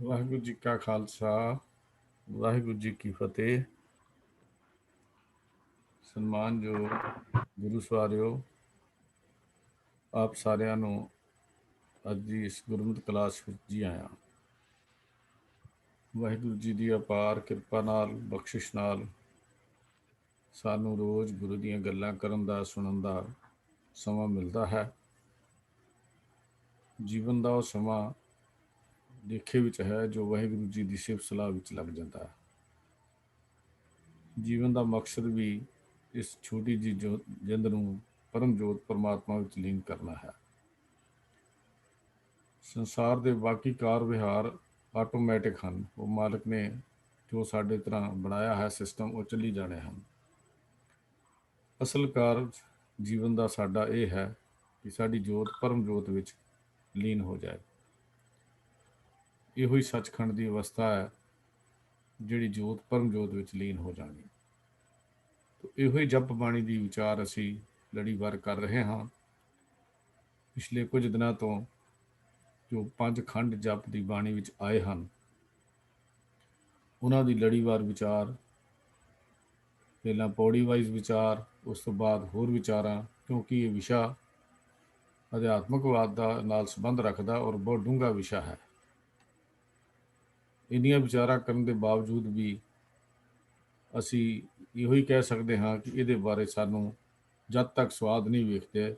ਵਾਹਿਗੁਰੂ ਜੀ ਕਾ ਖਾਲਸਾ, ਵਾਹਿਗੁਰੂ ਜੀ ਕੀ ਫਤਿਹ। ਸਨਮਾਨਯੋਗ ਗੁਰੂ ਸਵਾਰਿਓ, ਆਪ ਸਾਰਿਆਂ ਨੂੰ ਅੱਜ ਦੀ ਇਸ ਗੁਰਮਤਿ ਕਲਾਸ ਵਿੱਚ ਜੀ ਆਇਆਂ। ਵਾਹਿਗੁਰੂ ਜੀ ਦੀ ਅਪਾਰ ਕਿਰਪਾ ਨਾਲ, ਬਖਸ਼ਿਸ਼ ਨਾਲ ਸਾਨੂੰ ਰੋਜ਼ ਗੁਰੂ ਦੀਆਂ ਗੱਲਾਂ ਕਰਨ ਦਾ, ਸੁਣਨ ਦਾ ਸਮਾਂ ਮਿਲਦਾ ਹੈ। ਜੀਵਨ ਦਾ ਉਹ ਸਮਾਂ ਲੇਖੇ ਵਿੱਚ ਹੈ ਜੋ ਵਾਹਿਗੁਰੂ ਜੀ ਦੀ ਸਿਫਤ ਸਲਾਹ ਵਿੱਚ ਲੱਗ ਜਾਂਦਾ ਹੈ। ਜੀਵਨ ਦਾ ਮਕਸਦ ਵੀ ਇਸ ਛੋਟੀ ਜਿਹੀ ਜਿੰਦ ਨੂੰ ਪਰਮ ਜੋਤ ਪਰਮਾਤਮਾ ਵਿੱਚ ਲੀਨ ਕਰਨਾ ਹੈ। ਸੰਸਾਰ ਦੇ ਬਾਕੀ ਕਾਰ ਵਿਹਾਰ ਆਟੋਮੈਟਿਕ ਹਨ। ਉਹ ਮਾਲਕ ਨੇ ਜੋ ਸਾਡੇ ਤਰ੍ਹਾਂ ਬਣਾਇਆ ਹੈ ਸਿਸਟਮ, ਉਹ ਚੱਲੀ ਜਾਣੇ ਹਨ। ਅਸਲ ਕਾਰਜ ਜੀਵਨ ਦਾ ਸਾਡਾ ਇਹ ਹੈ ਕਿ ਸਾਡੀ ਜੋਤ ਪਰਮ ਜੋਤ ਵਿੱਚ ਲੀਨ ਹੋ ਜਾਏ। ਇਹੋ ਹੀ ਸੱਚਖੰਡ ਦੀ ਅਵਸਥਾ ਹੈ ਜਿਹੜੀ ਜੋਤ ਪਰਮ ਜੋਤ ਵਿੱਚ ਲੀਨ ਹੋ ਜਾਣੀ। ਇਹੋ ਹੀ ਜਪ ਬਾਣੀ ਦੀ ਵਿਚਾਰ ਅਸੀਂ ਲੜੀਵਾਰ ਕਰ ਰਹੇ ਹਾਂ। ਪਿਛਲੇ ਕੁਝ ਦਿਨਾਂ ਤੋਂ ਜੋ 5 ਖੰਡ ਜਪ ਦੀ ਬਾਣੀ ਵਿੱਚ ਆਏ ਹਨ, ਉਹਨਾਂ ਦੀ ਲੜੀਵਾਰ ਵਿਚਾਰ, ਪਹਿਲਾਂ ਪੌੜੀ ਵਾਈਜ਼ ਵਿਚਾਰ, ਉਸ ਤੋਂ ਬਾਅਦ ਹੋਰ ਵਿਚਾਰਾਂ, ਕਿਉਂਕਿ ਇਹ ਵਿਸ਼ਾ ਅਧਿਆਤਮਕਵਾਦ ਦਾ ਨਾਲ ਸੰਬੰਧ ਰੱਖਦਾ ਔਰ ਬਹੁਤ ਡੂੰਘਾ ਵਿਸ਼ਾ ਹੈ। ਇੰਨੀਆਂ ਵਿਚਾਰਾਂ ਕਰਨ ਦੇ ਬਾਵਜੂਦ ਵੀ ਅਸੀਂ ਇਹੋ ਹੀ ਕਹਿ ਸਕਦੇ ਹਾਂ ਕਿ ਇਹਦੇ ਬਾਰੇ ਸਾਨੂੰ ਜਦ ਤੱਕ ਸਵਾਦ ਨਹੀਂ ਵੇਖਦੇ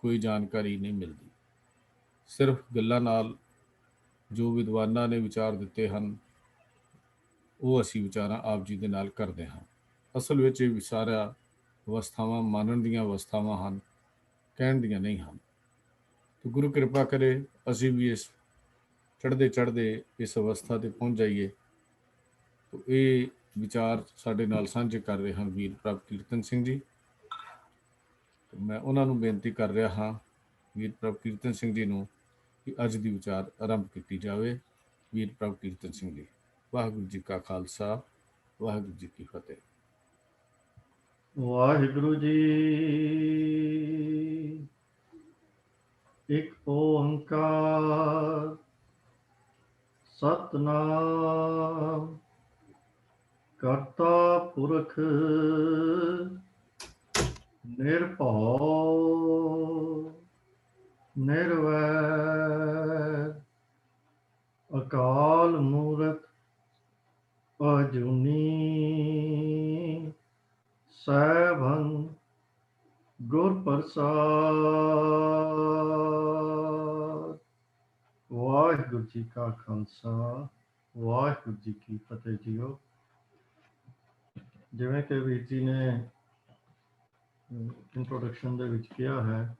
ਕੋਈ ਜਾਣਕਾਰੀ ਨਹੀਂ ਮਿਲਦੀ। ਸਿਰਫ ਗੱਲਾਂ ਨਾਲ ਜੋ ਵਿਦਵਾਨਾਂ ਨੇ ਵਿਚਾਰ ਦਿੱਤੇ ਹਨ, ਉਹ ਅਸੀਂ ਵਿਚਾਰਾਂ ਆਪ ਜੀ ਦੇ ਨਾਲ ਕਰਦੇ ਹਾਂ। ਅਸਲ ਵਿੱਚ ਇਹ ਸਾਰਾ ਅਵਸਥਾਵਾਂ ਮੰਨਣ ਦੀਆਂ ਅਵਸਥਾਵਾਂ ਹਨ, ਕਹਿਣ ਦੀਆਂ ਨਹੀਂ ਹਨ। ਤੇ ਗੁਰੂ ਕਿਰਪਾ ਕਰੇ ਅਸੀਂ ਵੀ ਇਸ ਚੜ੍ਹਦੇ ਇਸ ਅਵਸਥਾ 'ਤੇ ਪਹੁੰਚ ਜਾਈਏ। ਇਹ ਵਿਚਾਰ ਸਾਡੇ ਨਾਲ ਸਾਂਝੇ ਕਰ ਰਹੇ ਹਨ ਵੀਰ ਪ੍ਰਭ ਕੀਰਤਨ ਸਿੰਘ ਜੀ। ਮੈਂ ਉਹਨਾਂ ਨੂੰ ਬੇਨਤੀ ਕਰ ਰਿਹਾ ਹਾਂ, ਵੀਰ ਪ੍ਰਭ ਕੀਰਤਨ ਸਿੰਘ ਜੀ ਨੂੰ, ਕਿ ਅੱਜ ਦੀ ਵਿਚਾਰ ਆਰੰਭ ਕੀਤੀ ਜਾਵੇ। ਵੀਰ ਪ੍ਰਭ ਕੀਰਤਨ ਸਿੰਘ ਜੀ। ਵਾਹਿਗੁਰੂ ਜੀ ਕਾ ਖਾਲਸਾ, ਵਾਹਿਗੁਰੂ ਜੀ ਕੀ ਫਤਿਹ। ਵਾਹਿਗੁਰੂ ਜੀ। ਇੱਕ ਓੰਕਾਰ ਸਤਿਨਾਮ ਕਰਤਾ ਪੁਰਖ ਨਿਰਭਉ ਨਿਰਵੈਰ ਅਕਾਲ ਮੂਰਤ ਅਜੂਨੀ ਸੈਭੰ ਗੁਰ ਪ੍ਰਸਾਦ। ਵਾਹਿਗੁਰੂ ਜੀ ਕਾ ਖਾਲਸਾ, ਵਾਹਿਗੁਰੂ ਜੀ ਕੀ ਫਤਿਹ ਜੀਓ। ਜਿਵੇਂ ਕਿ ਵੀਰ ਜੀ ਨੇ ਇੰਟਰੋਡਕਸ਼ਨ ਦੇ ਵਿੱਚ ਕਿਹਾ ਹੈ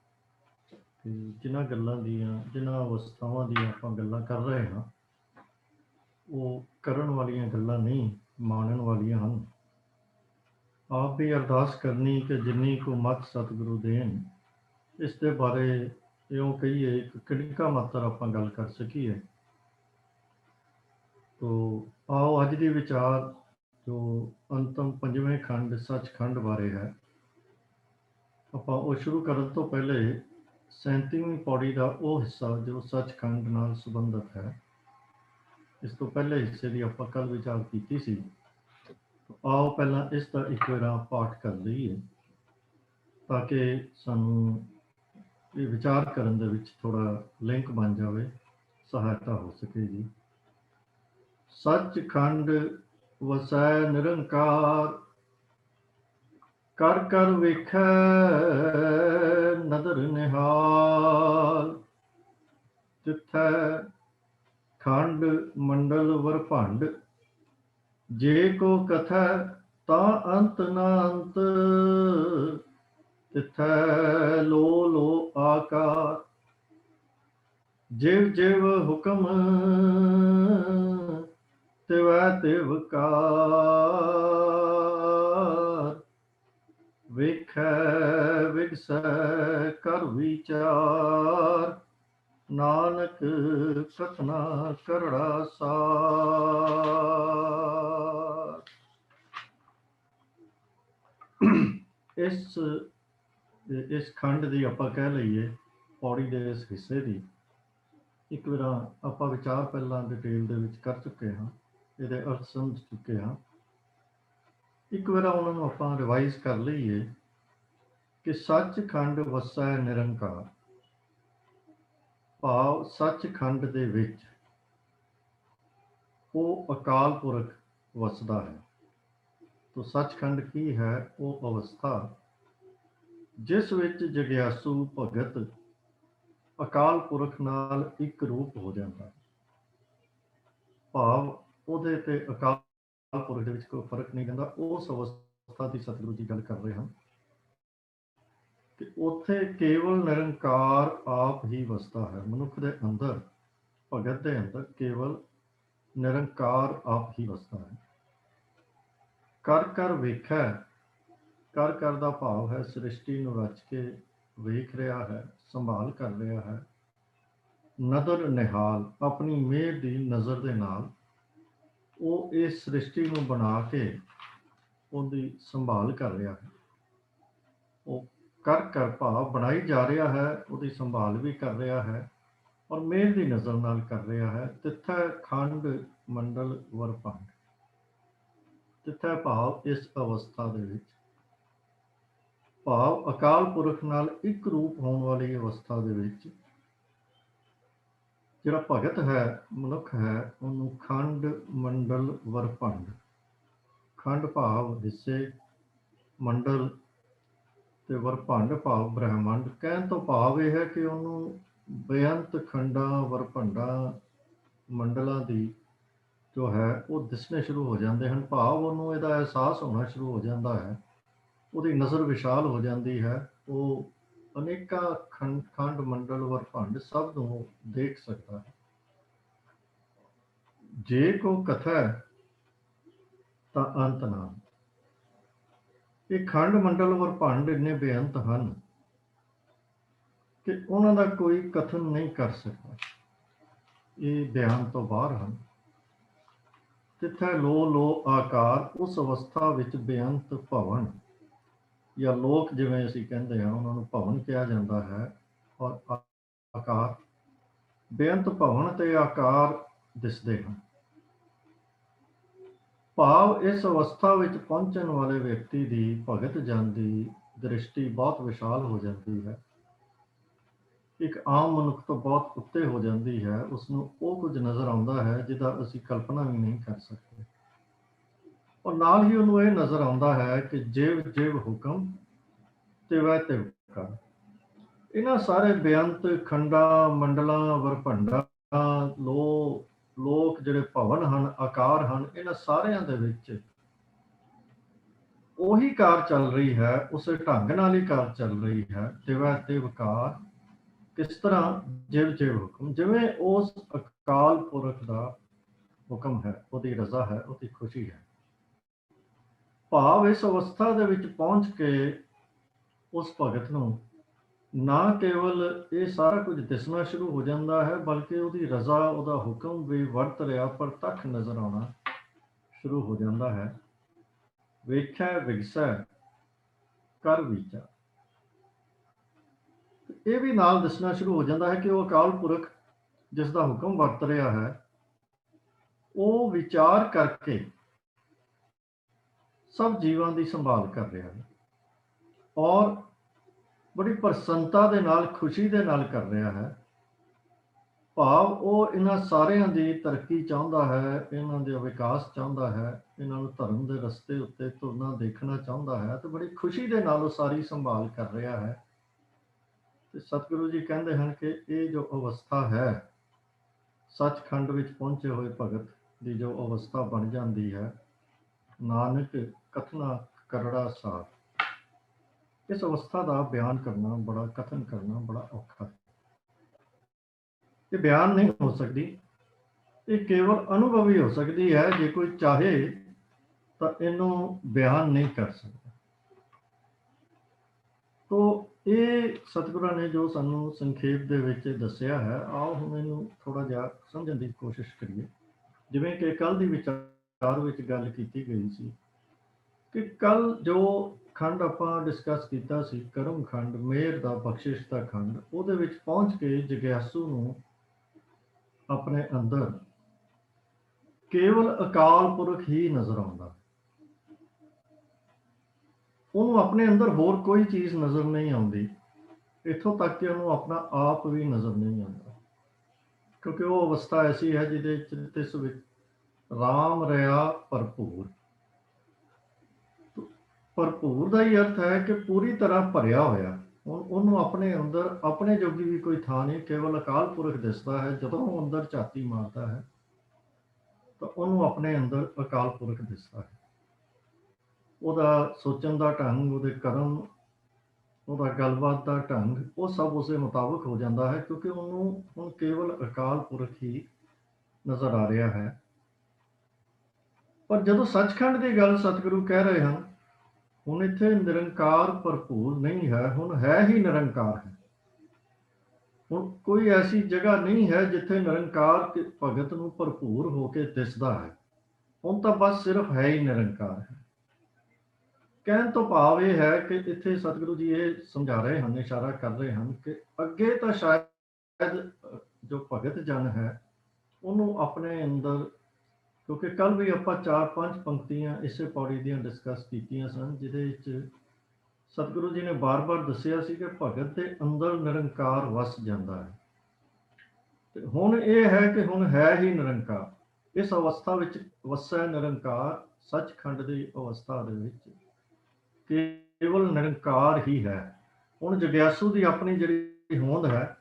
ਕਿ ਜਿਨ੍ਹਾਂ ਗੱਲਾਂ ਦੀਆਂ, ਜਿਨ੍ਹਾਂ ਅਵਸਥਾਵਾਂ ਦੀਆਂ ਆਪਾਂ ਗੱਲਾਂ ਕਰ ਰਹੇ ਹਾਂ, ਉਹ ਕਰਨ ਵਾਲੀਆਂ ਗੱਲਾਂ ਨਹੀਂ, ਮਾਣਨ ਵਾਲੀਆਂ ਹਨ। ਆਪ ਵੀ ਅਰਦਾਸ ਕਰਨੀ ਕਿ ਜਿੰਨੀ ਕੁ ਮੱਤ ਸਤਿਗੁਰੂ ਦੇਣ, ਇਸ ਦੇ ਬਾਰੇ ਇਉਂ ਕਹੀਏ ਇੱਕ ਕਣਿਕਾ ਮਾਤਰ ਆਪਾਂ ਗੱਲ ਕਰ ਸਕੀਏ। ਤੋ ਆਓ ਅੱਜ ਦੀ ਵਿਚਾਰ ਜੋ ਅੰਤਮ 5ਵੇਂ ਖੰਡ ਸੱਚਖੰਡ ਬਾਰੇ ਹੈ, ਆਪਾਂ ਉਹ ਸ਼ੁਰੂ ਕਰਨ ਤੋਂ ਪਹਿਲੇ 37ਵੀਂ ਪੌੜੀ ਦਾ ਉਹ ਹਿੱਸਾ ਜੋ ਸੱਚਖੰਡ ਨਾਲ ਸੰਬੰਧਿਤ ਹੈ, ਇਸ ਤੋਂ ਪਹਿਲੇ ਹਿੱਸੇ ਦੀ ਆਪਾਂ ਕੱਲ ਵਿਚਾਰ ਕੀਤੀ ਸੀ। ਆਓ ਪਹਿਲਾਂ ਇਸ ਦਾ ਇੱਕ ਵਾਰ ਪਾਠ ਕਰ ਲਈਏ ਤਾਂ ਕਿ ਸਾਨੂੰ ਇਹ ਵਿਚਾਰ ਕਰਨ ਦੇ ਵਿੱਚ ਥੋੜਾ ਲਿੰਕ ਬਣ ਜਾਵੇ, ਸਹਾਇਤਾ ਹੋ ਸਕੇ ਜੀ। ਸੱਚਖੰਡ ਵਸੈ ਨਿਰੰਕਾਰ, ਕਰ ਕਰ ਵੇਖੈ ਨਦਰ ਨਿਹਾਲ, ਤਿਥੈ ਖੰਡ ਮੰਡਲ ਵਰਭੰਡ, ਜੇ ਕੋ ਕਥੈ ਤਾਂ ਅੰਤ ਨਾ ਅੰਤ, ਤਿਥੈ ਲੋ ਲੋ ਆਕਾਰ, ਜਿਵ ਜਿਵ ਹੁਕਮ ਤਿਵੈ ਤਿਵ ਕਾਰ, ਵੇਖੈ ਵਿਗਸੈ ਕਰ ਵਿਚਾਰ, ਨਾਨਕ ਕਥਨਾ ਕਰੜਾ ਸਾਰ। ਇਸ ਖੰਡ ਦੀ ਆਪਾਂ ਕਹਿ ਲਈਏ, ਪੌੜੀ ਦੇ ਇਸ ਹਿੱਸੇ ਦੀ ਇੱਕ ਵਾਰ ਆਪਾਂ ਵਿਚਾਰ ਪਹਿਲਾਂ ਡਿਟੇਲ ਦੇ ਵਿੱਚ ਕਰ ਚੁੱਕੇ ਹਾਂ, ਇਹਦੇ ਅਰਥ ਸਮਝ ਚੁੱਕੇ ਹਾਂ। ਇੱਕ ਵਾਰ ਉਹਨਾਂ ਨੂੰ ਆਪਾਂ ਰਿਵਾਈਜ਼ ਕਰ ਲਈਏ ਕਿ ਸੱਚਖੰਡ ਵਸੈ ਨਿਰੰਕਾਰ, ਭਾਵ ਸੱਚਖੰਡ ਦੇ ਵਿੱਚ ਉਹ ਅਕਾਲ ਪੁਰਖ ਵਸਦਾ ਹੈ। ਤੋ ਸੱਚਖੰਡ ਕੀ ਹੈ? ਉਹ ਅਵਸਥਾ ਜਿਸ ਵਿੱਚ ਜਗਿਆਸੂ ਭਗਤ ਅਕਾਲ ਪੁਰਖ ਨਾਲ ਇੱਕ ਰੂਪ ਹੋ ਜਾਂਦਾ ਹੈ, ਭਾਵ ਉਹਦੇ ਤੇ ਅਕਾਲ ਪੁਰਖ ਦੇ ਵਿੱਚ ਕੋਈ ਫਰਕ ਨਹੀਂ ਰਹਿੰਦਾ। ਉਸ ਅਵਸਥਾ ਦੀ ਸਤਿਗੁਰੂ ਜੀ ਗੱਲ ਕਰ ਰਹੇ ਹਨ ਕਿ ਉੱਥੇ ਕੇਵਲ ਨਿਰੰਕਾਰ ਆਪ ਹੀ ਵਸਦਾ ਹੈ। ਮਨੁੱਖ ਦੇ ਅੰਦਰ, ਭਗਤ ਦੇ ਅੰਦਰ ਕੇਵਲ ਨਿਰੰਕਾਰ ਆਪ ਹੀ ਵਸਦਾ ਹੈ। ਕਰ ਕਰ ਵੇਖੈ, ਕਰ ਕਰ ਦਾ ਭਾਵ ਹੈ ਸ੍ਰਿਸ਼ਟੀ ਨੂੰ ਰਚ ਕੇ ਵੇਖ ਰਿਹਾ ਹੈ, ਸੰਭਾਲ ਕਰ ਰਿਹਾ ਹੈ। ਨਦਰ ਨਿਹਾਲ, ਆਪਣੀ ਮਿਹਰ ਦੀ ਨਜ਼ਰ ਦੇ ਨਾਲ ਉਹ ਇਸ ਸ੍ਰਿਸ਼ਟੀ ਨੂੰ ਬਣਾ ਕੇ ਉਹਦੀ ਸੰਭਾਲ ਕਰ ਰਿਹਾ ਹੈ। ਉਹ ਕਰ ਕਰ ਭਾਵ ਬਣਾਈ ਜਾ ਰਿਹਾ ਹੈ, ਉਹਦੀ ਸੰਭਾਲ ਵੀ ਕਰ ਰਿਹਾ ਹੈ ਔਰ ਮਿਹਰ ਦੀ ਨਜ਼ਰ ਨਾਲ ਕਰ ਰਿਹਾ ਹੈ। ਤਿੱਥੈ ਖੰਡ ਮੰਡਲ ਵਰਪੰਡ, ਤਿੱਥੈ ਭਾਵ ਇਸ ਅਵਸਥਾ ਦੇ ਵਿੱਚ, ਭਾਵ ਅਕਾਲ ਪੁਰਖ ਨਾਲ ਇੱਕ ਰੂਪ ਹੋਣ ਵਾਲੀ ਅਵਸਥਾ ਦੇ ਵਿੱਚ ਜਿਹੜਾ ਭਗਤ ਹੈ, ਮਨੁੱਖ ਹੈ, ਉਹਨੂੰ ਖੰਡ ਮੰਡਲ ਵਰਪੰਡ, ਖੰਡ ਭਾਵ ਹਿੱਸੇ, ਮੰਡਲ ਤੇ ਵਰਪੰਡ ਭਾਵ ਬ੍ਰਹਿਮੰਡ। ਕਹਿਣ ਤੋਂ ਭਾਵ ਇਹ ਹੈ ਕਿ ਉਹਨੂੰ ਬੇਅੰਤ ਖੰਡਾਂ, ਵਰਪੰਡਾਂ, ਮੰਡਲਾਂ ਦੀ ਜੋ ਹੈ ਉਹ ਦਿਸਣੇ ਸ਼ੁਰੂ ਹੋ ਜਾਂਦੇ ਹਨ। ਭਾਵ ਉਹਨੂੰ ਇਹਦਾ ਅਹਿਸਾਸ ਹੋਣਾ ਸ਼ੁਰੂ ਹੋ ਜਾਂਦਾ ਹੈ, ਉਹਦੀ ਨਜ਼ਰ ਵਿਸ਼ਾਲ ਹੋ ਜਾਂਦੀ ਹੈ। ਉਹ ਅਨੇਕਾਂ ਖੰਡ ਮੰਡਲ ਵਰਪੰਡ ਸਭ ਨੂੰ ਦੇਖ ਸਕਦਾ ਹੈ। ਜੇ ਕੋ ਕਥੈ ਤਾਂ ਅੰਤ ਨਾ, ਇਹ ਖੰਡ ਮੰਡਲ ਵਰਪੰਡ ਇੰਨੇ ਬੇਅੰਤ ਹਨ ਕਿ ਉਹਨਾਂ ਦਾ ਕੋਈ ਕਥਨ ਨਹੀਂ ਕਰ ਸਕਦਾ, ਇਹ ਬਿਆਨ ਤੋਂ ਬਾਹਰ ਹਨ। ਤਿੱਥੈ ਲੋ ਲੋ ਆਕਾਰ, ਉਸ ਅਵਸਥਾ ਵਿੱਚ ਬੇਅੰਤ ਭਵਨ ਜਾਂ ਲੋਕ ਜਿਵੇਂ ਅਸੀਂ ਕਹਿੰਦੇ ਹਾਂ, ਉਹਨਾਂ ਨੂੰ ਭਵਨ ਕਿਹਾ ਜਾਂਦਾ ਹੈ, ਔਰ ਆਕਾਰ, ਬੇਅੰਤ ਭਵਨ ਤੇ ਆਕਾਰ ਦਿਸਦੇ ਹਨ। ਭਾਵ ਇਸ ਅਵਸਥਾ ਵਿੱਚ ਪਹੁੰਚਣ ਵਾਲੇ ਵਿਅਕਤੀ ਦੀ, ਭਗਤ ਜਨ ਦੀ ਦ੍ਰਿਸ਼ਟੀ ਬਹੁਤ ਵਿਸ਼ਾਲ ਹੋ ਜਾਂਦੀ ਹੈ, ਇੱਕ ਆਮ ਮਨੁੱਖ ਤੋਂ ਬਹੁਤ ਉੱਤੇ ਹੋ ਜਾਂਦੀ ਹੈ। ਉਸਨੂੰ ਉਹ ਕੁਝ ਨਜ਼ਰ ਆਉਂਦਾ ਹੈ ਜਿਹਦਾ ਅਸੀਂ ਕਲਪਨਾ ਵੀ ਨਹੀਂ ਕਰ ਸਕਦੇ, ਔਰ ਨਾਲ ਹੀ ਉਹਨੂੰ ਇਹ ਨਜ਼ਰ ਆਉਂਦਾ ਹੈ ਕਿ ਜਿਵ ਜਿਵ ਹੁਕਮ ਤਿਵੈ ਤਿਵ ਕਰ। ਇਹਨਾਂ ਸਾਰੇ ਬੇਅੰਤ ਖੰਡਾਂ, ਮੰਡਲਾਂ, ਵਰਪੰਡਾਂ, ਲੋਕ ਜਿਹੜੇ ਭਵਨ ਹਨ, ਆਕਾਰ ਹਨ, ਇਹਨਾਂ ਸਾਰਿਆਂ ਦੇ ਵਿੱਚ ਉਹੀ ਕਾਰ ਚੱਲ ਰਹੀ ਹੈ, ਉਸੇ ਢੰਗ ਨਾਲ ਹੀ ਕਾਰ ਚੱਲ ਰਹੀ ਹੈ। ਤਿਵੈ ਤਿਵ ਕਾਰ, ਕਿਸ ਤਰ੍ਹਾਂ? ਜਿਵ ਜਿਵ ਹੁਕਮ, ਜਿਵੇਂ ਉਸ ਅਕਾਲ ਪੁਰਖ ਦਾ ਹੁਕਮ ਹੈ, ਉਹਦੀ ਰਜ਼ਾ ਹੈ, ਉਹਦੀ ਖੁਸ਼ੀ ਹੈ। ਭਾਵ ਇਸ ਅਵਸਥਾ ਦੇ ਵਿੱਚ ਪਹੁੰਚ ਕੇ ਉਸ ਭਗਤ ਨੂੰ ਨਾ ਕੇਵਲ ਇਹ ਸਾਰਾ ਕੁਝ ਦਿਸਣਾ ਸ਼ੁਰੂ ਹੋ ਜਾਂਦਾ ਹੈ, ਬਲਕਿ ਉਹਦੀ ਰਜ਼ਾ, ਉਹਦਾ ਹੁਕਮ ਵੀ ਵਰਤ ਰਿਹਾ ਪ੍ਰਤੱਖ ਨਜ਼ਰ ਆਉਣਾ ਸ਼ੁਰੂ ਹੋ ਜਾਂਦਾ ਹੈ। ਵੇਖੈ ਵਿਗਸੈ ਕਰ ਵਿਚਾਰ, ਇਹ ਵੀ ਨਾਲ ਦਿਸਣਾ ਸ਼ੁਰੂ ਹੋ ਜਾਂਦਾ ਹੈ ਕਿ ਉਹ ਅਕਾਲ ਪੁਰਖ ਜਿਸ ਦਾ ਹੁਕਮ ਵਰਤ ਰਿਹਾ ਹੈ, ਉਹ ਵਿਚਾਰ ਕਰਕੇ ਸਭ ਜੀਵਾਂ ਦੀ ਸੰਭਾਲ ਕਰ ਰਿਹਾ ਹੈ ਔਰ ਬੜੀ ਪ੍ਰਸੰਨਤਾ ਦੇ ਨਾਲ, ਖੁਸ਼ੀ ਦੇ ਨਾਲ ਕਰ ਰਿਹਾ ਹੈ। ਭਾਵ ਉਹ ਇਹਨਾਂ ਸਾਰਿਆਂ ਦੀ ਤਰੱਕੀ ਚਾਹੁੰਦਾ ਹੈ, ਇਹਨਾਂ ਦੇ ਵਿਕਾਸ ਚਾਹੁੰਦਾ ਹੈ, ਇਹਨਾਂ ਨੂੰ ਧਰਮ ਦੇ ਰਸਤੇ ਉੱਤੇ ਤੁਰਨਾ ਦੇਖਣਾ ਚਾਹੁੰਦਾ ਹੈ, ਤੇ ਬੜੀ ਖੁਸ਼ੀ ਦੇ ਨਾਲ ਉਹ ਸਾਰੀ ਸੰਭਾਲ ਕਰ ਰਿਹਾ ਹੈ। ਤੇ ਸਤਿਗੁਰੂ ਜੀ ਕਹਿੰਦੇ ਹਨ ਕਿ ਇਹ ਜੋ ਅਵਸਥਾ ਹੈ, ਸੱਚਖੰਡ ਵਿੱਚ ਪਹੁੰਚੇ ਹੋਏ ਭਗਤ ਦੀ ਜੋ ਅਵਸਥਾ ਬਣ ਜਾਂਦੀ ਹੈ, ਨਾਨਕ ਕਥਨਾ ਕਰੜਾ ਸਾਰ, ਇਸ ਅਵਸਥਾ ਦਾ ਬਿਆਨ ਕਰਨਾ ਬੜਾ, ਕਥਨ ਕਰਨਾ ਬੜਾ ਔਖਾ ਹੈ। ਇਹ ਬਿਆਨ ਨਹੀਂ ਹੋ ਸਕਦੀ, ਇਹ ਕੇਵਲ ਅਨੁਭਵੀ ਹੋ ਸਕਦੀ ਹੈ। ਜੇ ਕੋਈ ਚਾਹੇ ਤਾਂ ਇਹਨੂੰ ਬਿਆਨ ਨਹੀਂ ਕਰ ਸਕਦਾ। ਤੋ ਇਹ ਸਤਿਗੁਰਾਂ ਨੇ ਜੋ ਸਾਨੂੰ ਸੰਖੇਪ ਦੇ ਵਿੱਚ ਦੱਸਿਆ ਹੈ, ਆਓ ਹੁਣ ਇਹਨੂੰ ਥੋੜਾ ਜਿਹਾ ਸਮਝਣ ਦੀ ਕੋਸ਼ਿਸ਼ ਕਰੀਏ। ਜਿਵੇਂ ਕਿ ਕੱਲ ਦੀ ਵਿਚਾਰ ਵਿੱਚ ਗੱਲ ਕੀਤੀ ਗਈ ਸੀ ਕਿ ਕੱਲ ਜੋ ਖੰਡ ਆਪਾਂ ਡਿਸਕਸ ਕੀਤਾ ਸੀ, ਕਰਮ ਖੰਡ, ਮਿਹਰ ਦਾ, ਬਖਸ਼ਿਸ਼ ਦਾ ਖੰਡ, ਉਹਦੇ ਵਿੱਚ ਪਹੁੰਚ ਕੇ ਜਗਿਆਸੂ ਨੂੰ ਆਪਣੇ ਅੰਦਰ ਕੇਵਲ ਅਕਾਲ ਪੁਰਖ ਹੀ ਨਜ਼ਰ ਆਉਂਦਾ। ਉਹਨੂੰ ਆਪਣੇ ਅੰਦਰ ਹੋਰ ਕੋਈ ਚੀਜ਼ ਨਜ਼ਰ ਨਹੀਂ ਆਉਂਦੀ, ਇੱਥੋਂ ਤੱਕ ਕਿ ਉਹਨੂੰ ਆਪਣਾ ਆਪ ਵੀ ਨਜ਼ਰ ਨਹੀਂ ਆਉਂਦਾ, ਕਿਉਂਕਿ ਉਹ ਅਵਸਥਾ ਐਸੀ ਹੈ ਜਿਹਦੇ ਜਿਸ ਵਿੱਚ ਰਾਮ ਰਿਹਾ ਭਰਪੂਰ। ਭਰਪੂਰ ਦਾ ਹੀ ਅਰਥ ਹੈ ਕਿ ਪੂਰੀ ਤਰ੍ਹਾਂ ਭਰਿਆ ਹੋਇਆ। ਹੁਣ ਉਹਨੂੰ ਆਪਣੇ ਅੰਦਰ ਆਪਣੇ ਜੋਗੀ ਵੀ ਕੋਈ ਥਾਂ ਨਹੀਂ, ਕੇਵਲ ਅਕਾਲ ਪੁਰਖ ਦਿਸਦਾ ਹੈ। ਜਦੋਂ ਉਹ ਅੰਦਰ ਝਾਤੀ ਮਾਰਦਾ ਹੈ ਤਾਂ ਉਹਨੂੰ ਆਪਣੇ ਅੰਦਰ ਅਕਾਲ ਪੁਰਖ ਦਿਸਦਾ ਹੈ। ਉਹਦਾ ਸੋਚਣ ਦਾ ਢੰਗ, ਉਹਦੇ ਕਰਮ, ਉਹਦਾ ਗੱਲਬਾਤ ਦਾ ਢੰਗ, ਉਹ ਸਭ ਉਸੇ ਮੁਤਾਬਕ ਹੋ ਜਾਂਦਾ ਹੈ, ਕਿਉਂਕਿ ਉਹਨੂੰ ਹੁਣ ਕੇਵਲ ਅਕਾਲ ਪੁਰਖ ਹੀ ਨਜ਼ਰ ਆ ਰਿਹਾ ਹੈ। ਪਰ ਜਦੋਂ ਸੱਚਖੰਡ ਦੀ ਗੱਲ ਸਤਿਗੁਰੂ ਕਹਿ ਰਹੇ ਹਨ, ਹੁਣ ਇੱਥੇ ਨਿਰੰਕਾਰ ਭਰਪੂਰ ਨਹੀਂ ਹੈ, ਹੁਣ ਹੈ ਹੀ ਨਿਰੰਕਾਰ ਹੈ। ਹੁਣ ਕੋਈ ਐਸੀ ਜਗ੍ਹਾ ਨਹੀਂ ਹੈ ਜਿੱਥੇ ਨਿਰੰਕਾਰ ਭਗਤ ਨੂੰ ਭਰਪੂਰ ਹੋ ਕੇ ਦਿਸਦਾ ਹੈ। ਹੁਣ ਤਾਂ ਬਸ ਸਿਰਫ ਹੈ ਹੀ ਨਿਰੰਕਾਰ ਹੈ। ਕਹਿਣ ਤੋਂ ਭਾਵ ਇਹ ਹੈ ਕਿ ਇੱਥੇ ਸਤਿਗੁਰੂ ਜੀ ਇਹ ਸਮਝਾ ਰਹੇ ਹਨ, ਇਸ਼ਾਰਾ ਕਰ ਰਹੇ ਹਨ ਕਿ ਅੱਗੇ ਤਾਂ ਸ਼ਾਇਦ ਜੋ ਭਗਤ ਜਨ ਹੈ ਉਹਨੂੰ ਆਪਣੇ ਅੰਦਰ, ਕਿਉਂਕਿ ਕੱਲ ਵੀ ਆਪਾਂ 4-5 ਪੰਕਤੀਆਂ ਇਸੇ ਪੌੜੀ ਦੀਆਂ ਡਿਸਕਸ ਕੀਤੀਆਂ ਸਨ, ਜਿਹਦੇ ਵਿੱਚ ਸਤਿਗੁਰੂ ਜੀ ਨੇ ਬਾਰ-ਬਾਰ ਦੱਸਿਆ ਸੀ ਕਿ ਭਗਤ ਦੇ ਅੰਦਰ ਨਿਰੰਕਾਰ ਵਸ ਜਾਂਦਾ ਹੈ। ਤੇ ਹੁਣ ਇਹ ਹੈ ਕਿ ਹੁਣ ਹੈ ਹੀ ਨਿਰੰਕਾਰ, ਇਸ ਅਵਸਥਾ ਵਿੱਚ ਵਸੈ ਨਿਰੰਕਾਰ। ਸੱਚਖੰਡ ਦੀ ਅਵਸਥਾ ਦੇ ਵਿੱਚ ਕੇਵਲ ਨਿਰੰਕਾਰ ਹੀ ਹੈ। ਹੁਣ ਜਗਿਆਸੂ ਦੀ ਆਪਣੀ ਜਿਹੜੀ ਹੋਂਦ ਹੈ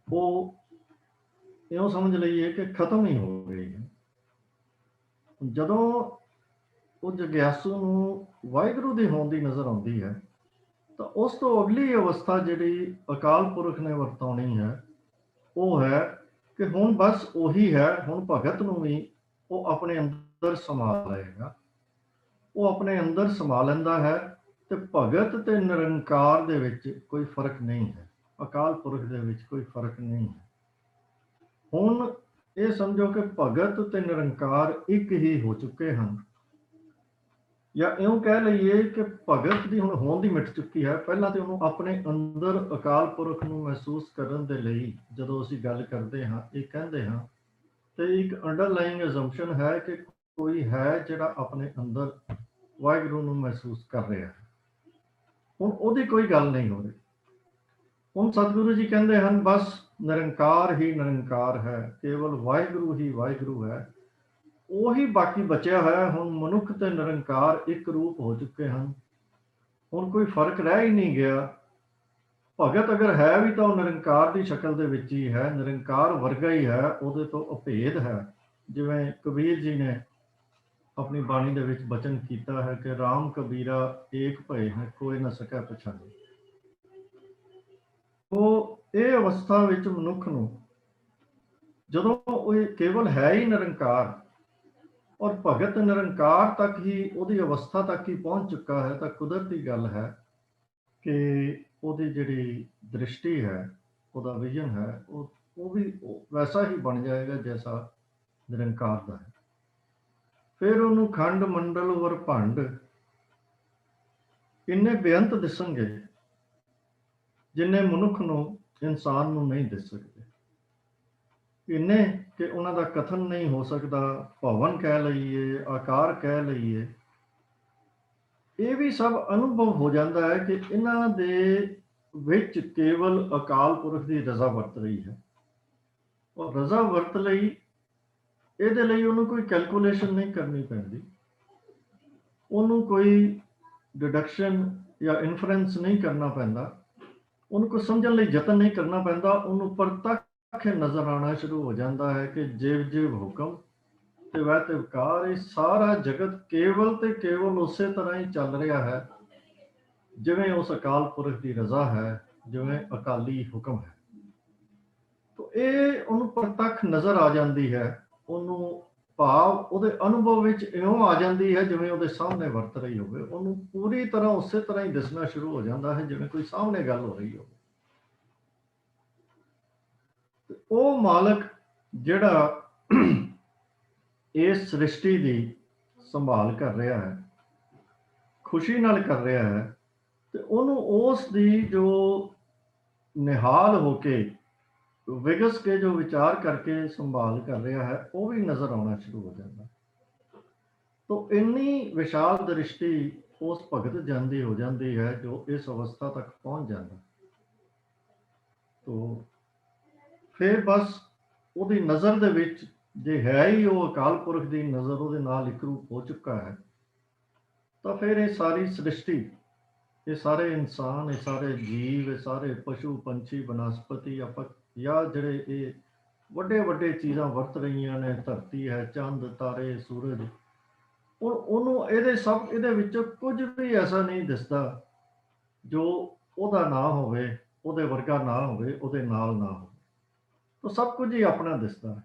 ਉਹ ਇਉਂ ਸਮਝ ਲਈਏ ਕਿ ਖਤਮ ਹੀ ਹੋ ਗਈ ਹੈ। ਜਦੋਂ ਉਹ ਜਗਿਆਸੂ ਨੂੰ ਵਾਹਿਗੁਰੂ ਦੀ ਹੋਂਦ ਦੀ ਨਜ਼ਰ ਆਉਂਦੀ ਹੈ ਤਾਂ ਉਸ ਤੋਂ ਅਗਲੀ ਅਵਸਥਾ ਜਿਹੜੀ ਅਕਾਲ ਪੁਰਖ ਨੇ ਵਰਤਾਉਣੀ ਹੈ ਉਹ ਹੈ ਕਿ ਹੁਣ ਬਸ ਉਹੀ ਹੈ। ਹੁਣ ਭਗਤ ਨੂੰ ਵੀ ਉਹ ਆਪਣੇ ਅੰਦਰ ਸਮਾ ਲਏਗਾ, ਉਹ ਆਪਣੇ ਅੰਦਰ ਸਮਾ ਲੈਂਦਾ ਹੈ। ਤੇ ਭਗਤ ਤੇ ਨਿਰੰਕਾਰ ਦੇ ਵਿੱਚ ਕੋਈ ਫਰਕ ਨਹੀਂ ਹੈ, ਅਕਾਲ ਪੁਰਖ ਦੇ ਵਿੱਚ ਕੋਈ ਫਰਕ ਨਹੀਂ ਹੈ। ਹੁਣ ਇਹ ਸਮਝੋ ਕਿ ਭਗਤ ਤੇ ਨਿਰੰਕਾਰ ਇੱਕ ਹੀ ਹੋ ਚੁੱਕੇ ਹਨ, ਜਾਂ ਇਉਂ ਕਹਿ ਲਈਏ ਕਿ ਭਗਤ ਦੀ ਹੁਣ ਹੋਂਦ ਹੀ ਮਿਟ ਚੁੱਕੀ ਹੈ। ਪਹਿਲਾਂ ਤੇ ਉਹਨੂੰ ਆਪਣੇ ਅੰਦਰ ਅਕਾਲ ਪੁਰਖ ਨੂੰ ਮਹਿਸੂਸ ਕਰਨ ਦੇ ਲਈ ਜਦੋਂ ਅਸੀਂ ਗੱਲ ਕਰਦੇ ਹਾਂ, ਇਹ ਕਹਿੰਦੇ ਹਾਂ, ਤੇ ਇੱਕ ਅੰਡਰਲਾਈਂਗ ਅਜ਼ੰਪਸ਼ਨ ਹੈ ਕਿ ਕੋਈ ਹੈ ਜਿਹੜਾ ਆਪਣੇ ਅੰਦਰ ਵਾਹਿਗੁਰੂ ਨੂੰ ਮਹਿਸੂਸ ਕਰ ਰਿਹਾ ਹੈ। ਹੁਣ ਉਹਦੀ ਕੋਈ ਗੱਲ ਨਹੀਂ ਹੋ ਰਹੀ। ਹੁਣ ਸਤਿਗੁਰੂ ਜੀ ਕਹਿੰਦੇ ਹਨ ਬਸ ਨਿਰੰਕਾਰ ਹੀ ਨਿਰੰਕਾਰ ਹੈ, ਕੇਵਲ ਵਾਹਿਗੁਰੂ ਹੀ ਵਾਹਿਗੁਰੂ ਹੈ, ਉਹੀ ਬਾਕੀ ਬਚਿਆ ਹੋਇਆ। ਹੁਣ ਮਨੁੱਖ ਤੇ ਨਿਰੰਕਾਰ ਇੱਕ ਰੂਪ ਹੋ ਚੁੱਕੇ ਹਨ, ਹੁਣ ਕੋਈ ਫਰਕ ਰਹਿ ਹੀ ਨਹੀਂ ਗਿਆ। ਭਗਤ ਅਗਰ ਹੈ ਵੀ ਤਾਂ ਉਹ ਨਿਰੰਕਾਰ ਦੀ ਸ਼ਕਲ ਦੇ ਵਿੱਚ ਹੀ ਹੈ, ਨਿਰੰਕਾਰ ਵਰਗਾ ਹੀ ਹੈ, ਉਹਦੇ ਤੋਂ ਅਭੇਦ ਹੈ। ਜਿਵੇਂ ਕਬੀਰ ਜੀ ਨੇ ਆਪਣੀ ਬਾਣੀ ਦੇ ਵਿੱਚ ਬਚਨ ਕੀਤਾ ਹੈ ਕਿ ਰਾਮ ਕਬੀਰਾ ਏਕ ਭਏ ਹੈ, ਕੋਈ ਨਾ ਸਕੈ ਪਛਾਣੇ। ਉਹ ਇਹ ਅਵਸਥਾ ਵਿੱਚ ਮਨੁੱਖ ਨੂੰ ਜਦੋਂ ਉਹ ਕੇਵਲ ਹੈ ਹੀ ਨਿਰੰਕਾਰ ਔਰ ਭਗਤ ਨਿਰੰਕਾਰ ਤੱਕ ਹੀ, ਉਹਦੀ ਅਵਸਥਾ ਤੱਕ ਹੀ ਪਹੁੰਚ ਚੁੱਕਾ ਹੈ, ਤਾਂ ਕੁਦਰਤੀ ਗੱਲ ਹੈ ਕਿ ਉਹਦੀ ਜਿਹੜੀ ਦ੍ਰਿਸ਼ਟੀ ਹੈ, ਉਹਦਾ ਵਿਜ਼ਨ ਹੈ, ਉਹ ਵੀ ਵੈਸਾ ਹੀ ਬਣ ਜਾਏਗਾ ਜੈਸਾ ਨਿਰੰਕਾਰ ਦਾ ਹੈ। ਫਿਰ ਉਹਨੂੰ ਖੰਡ ਮੰਡਲ ਵਰ ਭੰਡ ਇੰਨੇ ਬੇਅੰਤ ਦਿਸਣਗੇ ਜਿੰਨੇ ਮਨੁੱਖ ਨੂੰ, ਇਨਸਾਨ ਨੂੰ ਨਹੀਂ ਦਿਸ ਸਕਦੇ। ਇੰਨੇ ਕਿ ਉਹਨਾਂ ਦਾ ਕਥਨ ਨਹੀਂ ਹੋ ਸਕਦਾ। ਭਵਨ ਕਹਿ ਲਈਏ, ਆਕਾਰ ਕਹਿ ਲਈਏ, ਇਹ ਵੀ ਸਭ ਅਨੁਭਵ ਹੋ ਜਾਂਦਾ ਹੈ ਕਿ ਇਹਨਾਂ ਦੇ ਵਿੱਚ ਕੇਵਲ ਅਕਾਲ ਪੁਰਖ ਦੀ ਰਜ਼ਾ ਵਰਤ ਰਹੀ ਹੈ। ਔਰ ਰਜ਼ਾ ਵਰਤ ਲਈ, ਇਹਦੇ ਲਈ ਉਹਨੂੰ ਕੋਈ ਕੈਲਕੂਲੇਸ਼ਨ ਨਹੀਂ ਕਰਨੀ ਪੈਂਦੀ, ਉਹਨੂੰ ਕੋਈ ਡਿਡਕਸ਼ਨ ਜਾਂ ਇਨਫਰੈਂਸ ਨਹੀਂ ਕਰਨਾ ਪੈਂਦਾ, ਉਹਨੂੰ ਕੋਈ ਸਮਝਣ ਲਈ ਯਤਨ ਨਹੀਂ ਕਰਨਾ ਪੈਂਦਾ। ਉਹਨੂੰ ਪ੍ਰਤੱਖ ਨਜ਼ਰ ਆਉਣਾ ਸ਼ੁਰੂ ਹੋ ਜਾਂਦਾ ਹੈ ਕਿ ਜਿਵ ਜਿਵ ਹੁਕਮ ਤੇ ਵਹਿ ਤੇ ਵਿਕਾਰ, ਇਹ ਸਾਰਾ ਜਗਤ ਕੇਵਲ ਤੇ ਕੇਵਲ ਉਸੇ ਤਰ੍ਹਾਂ ਹੀ ਚੱਲ ਰਿਹਾ ਹੈ ਜਿਵੇਂ ਉਸ ਅਕਾਲ ਪੁਰਖ ਦੀ ਰਜ਼ਾ ਹੈ, ਜਿਵੇਂ ਅਕਾਲੀ ਹੁਕਮ ਹੈ। ਤੋ ਇਹ ਉਹਨੂੰ ਪ੍ਰਤੱਖ ਨਜ਼ਰ ਆ ਜਾਂਦੀ ਹੈ, ਉਹਨੂੰ ਭਾਵ ਉਹਦੇ ਅਨੁਭਵ ਵਿੱਚ ਇਉਂ ਆ ਜਾਂਦੀ ਹੈ ਜਿਵੇਂ ਉਹਦੇ ਸਾਹਮਣੇ ਵਰਤ ਰਹੀ ਹੋਵੇ। ਉਹਨੂੰ ਪੂਰੀ ਤਰ੍ਹਾਂ ਉਸੇ ਤਰ੍ਹਾਂ ਹੀ ਦਿਸਣਾ ਸ਼ੁਰੂ ਹੋ ਜਾਂਦਾ ਹੈ ਜਿਵੇਂ ਕੋਈ ਸਾਹਮਣੇ ਗੱਲ ਹੋ ਰਹੀ ਹੋਵੇ। ਉਹ ਮਾਲਕ ਜਿਹੜਾ ਇਸ ਸ੍ਰਿਸ਼ਟੀ ਦੀ ਸੰਭਾਲ ਕਰ ਰਿਹਾ ਹੈ, ਖੁਸ਼ੀ ਨਾਲ ਕਰ ਰਿਹਾ ਹੈ, ਤੇ ਉਹਨੂੰ ਉਸ ਦੀ ਜੋ ਨਿਹਾਲ ਹੋ ਕੇ ਵਿਗਸ ਕੇ ਜੋ ਵਿਚਾਰ ਕਰਕੇ ਸੰਭਾਲ ਕਰ ਰਿਹਾ ਹੈ ਉਹ ਵੀ ਨਜ਼ਰ ਆਉਣਾ ਸ਼ੁਰੂ ਹੋ ਜਾਂਦਾ। ਤੋ ਇੰਨੀ ਵਿਸ਼ਾਲ ਦ੍ਰਿਸ਼ਟੀ ਉਸ ਭਗਤ ਜਨ ਦੀ ਹੋ ਜਾਂਦੀ ਹੈ ਜੋ ਇਸ ਅਵਸਥਾ ਤੱਕ ਪਹੁੰਚ ਜਾਂਦਾ। ਤੋ ਫਿਰ ਬਸ ਉਹਦੀ ਨਜ਼ਰ ਦੇ ਵਿੱਚ ਜੇ ਹੈ ਹੀ ਉਹ ਅਕਾਲ ਪੁਰਖ ਦੀ ਨਜ਼ਰ ਉਹਦੇ ਨਾਲ ਇੱਕ ਰੂਪ ਹੋ ਚੁੱਕਾ ਹੈ, ਤਾਂ ਫਿਰ ਇਹ ਸਾਰੀ ਸ੍ਰਿਸ਼ਟੀ, ਇਹ ਸਾਰੇ ਇਨਸਾਨ, ਇਹ ਸਾਰੇ ਜੀਵ, ਇਹ ਸਾਰੇ ਪਸ਼ੂ ਪੰਛੀ ਬਨਸਪਤੀ ਆਪਾਂ ਜਾਂ ਜਿਹੜੇ ਇਹ ਵੱਡੇ ਵੱਡੇ ਚੀਜ਼ਾਂ ਵਰਤ ਰਹੀਆਂ ਨੇ, ਧਰਤੀ ਹੈ, ਚੰਦ ਤਾਰੇ ਸੂਰਜ, ਉਹਨੂੰ ਇਹਦੇ ਵਿੱਚੋਂ ਕੁਝ ਵੀ ਐਸਾ ਨਹੀਂ ਦਿਸਦਾ ਜੋ ਉਹਦਾ ਨਾ ਹੋਵੇ, ਉਹਦੇ ਵਰਗਾ ਨਾ ਹੋਵੇ, ਉਹਦੇ ਨਾਲ ਨਾ ਹੋਵੇ। ਤਾਂ ਸਭ ਕੁਝ ਹੀ ਆਪਣਾ ਦਿਸਦਾ ਹੈ।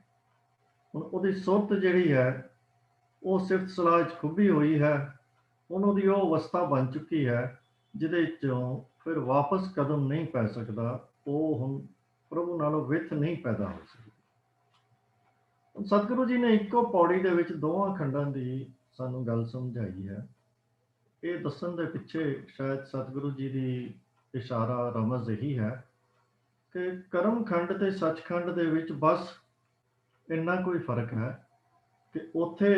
ਹੁਣ ਉਹਦੀ ਸੁਰਤ ਜਿਹੜੀ ਹੈ ਉਹ ਸਿਫਤ ਸਲਾਹ 'ਚ ਖੁੱਭੀ ਹੋਈ ਹੈ। ਹੁਣ ਉਹਦੀ ਉਹ ਅਵਸਥਾ ਬਣ ਚੁੱਕੀ ਹੈ ਜਿਹਦੇ 'ਚੋਂ ਫਿਰ ਵਾਪਸ ਕਦਮ ਨਹੀਂ ਪੈ ਸਕਦਾ। ਉਹ ਹੁਣ ਪ੍ਰਭੂ ਨਾਲੋਂ ਵਿੱਥ ਨਹੀਂ ਪੈਦਾ ਹੋ ਸਕਦੀ। ਹੁਣ ਸਤਿਗੁਰੂ ਜੀ ਨੇ ਇੱਕੋ ਪੌੜੀ ਦੇ ਵਿੱਚ ਦੋਵਾਂ ਖੰਡਾਂ ਦੀ ਸਾਨੂੰ ਗੱਲ ਸਮਝਾਈ ਹੈ। ਇਹ ਦੱਸਣ ਦੇ ਪਿੱਛੇ ਸ਼ਾਇਦ ਸਤਿਗੁਰੂ ਜੀ ਦੀ ਇਸ਼ਾਰਾ ਰਮਜ਼ ਇਹੀ ਹੈ ਕਿ ਕਰਮ ਖੰਡ ਤੇ ਸੱਚਖੰਡ ਦੇ ਵਿੱਚ ਬਸ ਇੰਨਾ ਕੋਈ ਫਰਕ ਹੈ ਕਿ ਉੱਥੇ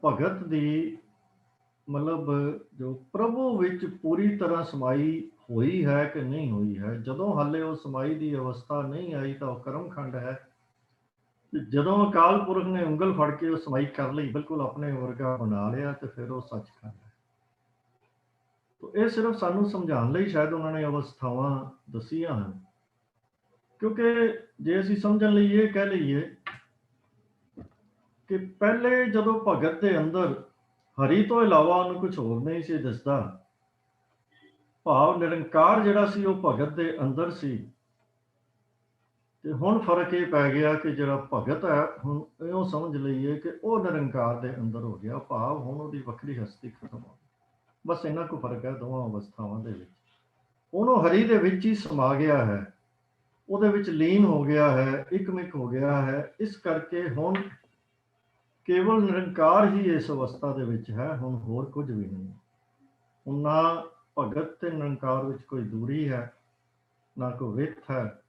ਭਗਤ ਦੀ ਮਤਲਬ ਜੋ ਪ੍ਰਭੂ ਵਿੱਚ ਪੂਰੀ ਤਰ੍ਹਾਂ ਸਮਾਈ ਹੋਈ ਹੈ ਕਿ ਨਹੀਂ ਹੋਈ ਹੈ। ਜਦੋਂ ਹਾਲੇ ਉਹ ਸਮਾਈ ਦੀ ਅਵਸਥਾ ਨਹੀਂ ਆਈ ਤਾਂ ਉਹ ਕਰਮ ਖੰਡ ਹੈ। ਤੇ ਜਦੋਂ ਅਕਾਲ ਪੁਰਖ ਨੇ ਉਂਗਲ ਫੜ ਕੇ ਉਹ ਸਮਾਈ ਕਰ ਲਈ, ਬਿਲਕੁਲ ਆਪਣੇ ਵਰਗਾ ਬਣਾ ਲਿਆ, ਤੇ ਫਿਰ ਉਹ ਸੱਚਖੰਡ ਹੈ। ਤੋ ਇਹ ਸਿਰਫ ਸਾਨੂੰ ਸਮਝਾਉਣ ਲਈ ਸ਼ਾਇਦ ਉਹਨਾਂ ਨੇ ਅਵਸਥਾਵਾਂ ਦੱਸੀਆਂ ਹਨ, ਕਿਉਂਕਿ ਜੇ ਅਸੀਂ ਸਮਝਣ ਲਈ ਇਹ ਕਹਿ ਲਈਏ ਕਿ ਪਹਿਲੇ ਜਦੋਂ ਭਗਤ ਦੇ ਅੰਦਰ ਹਰੀ ਤੋਂ ਇਲਾਵਾ ਉਹਨੂੰ ਕੁਝ ਹੋਰ ਨਹੀਂ ਸੀ ਦਿਸਦਾ, ਭਾਵ ਨਿਰੰਕਾਰ ਜਿਹੜਾ ਸੀ ਉਹ ਭਗਤ ਦੇ ਅੰਦਰ ਸੀ, ਤੇ ਹੁਣ ਫਰਕ ਇਹ ਪੈ ਗਿਆ ਕਿ ਜਿਹੜਾ ਭਗਤ ਹੈ ਹੁਣ ਇਉਂ ਸਮਝ ਲਈਏ ਕਿ ਉਹ ਨਿਰੰਕਾਰ ਦੇ ਅੰਦਰ ਹੋ ਗਿਆ, ਭਾਵ ਹੁਣ ਉਹਦੀ ਵੱਖਰੀ ਹਸਤੀ ਖਤਮ ਹੋ ਗਈ। ਬਸ ਇੰਨਾ ਕੁ ਫਰਕ ਹੈ ਦੋਵਾਂ ਅਵਸਥਾਵਾਂ ਦੇ ਵਿੱਚ। ਉਹਨੂੰ ਹਰੀ ਦੇ ਵਿੱਚ ਹੀ ਸਮਾ ਗਿਆ ਹੈ, ਉਹਦੇ ਵਿੱਚ ਲੀਨ ਹੋ ਗਿਆ ਹੈ, ਇੱਕਮਿਕ ਹੋ ਗਿਆ ਹੈ। ਇਸ ਕਰਕੇ ਹੁਣ ਕੇਵਲ ਨਿਰੰਕਾਰ ਹੀ ਇਸ ਅਵਸਥਾ ਦੇ ਵਿੱਚ ਹੈ, ਹੁਣ ਹੋਰ ਕੁਝ ਵੀ ਨਹੀਂ। ਹੁਣ ਨਾ ਭਗਤ ਤੇ ਨਿਰੰਕਾਰ ਵਿੱਚ ਕੋਈ ਦੂਰੀ ਹੈ, ਨਾ ਕੋਈ ਵਿੱਥ ਹੈ,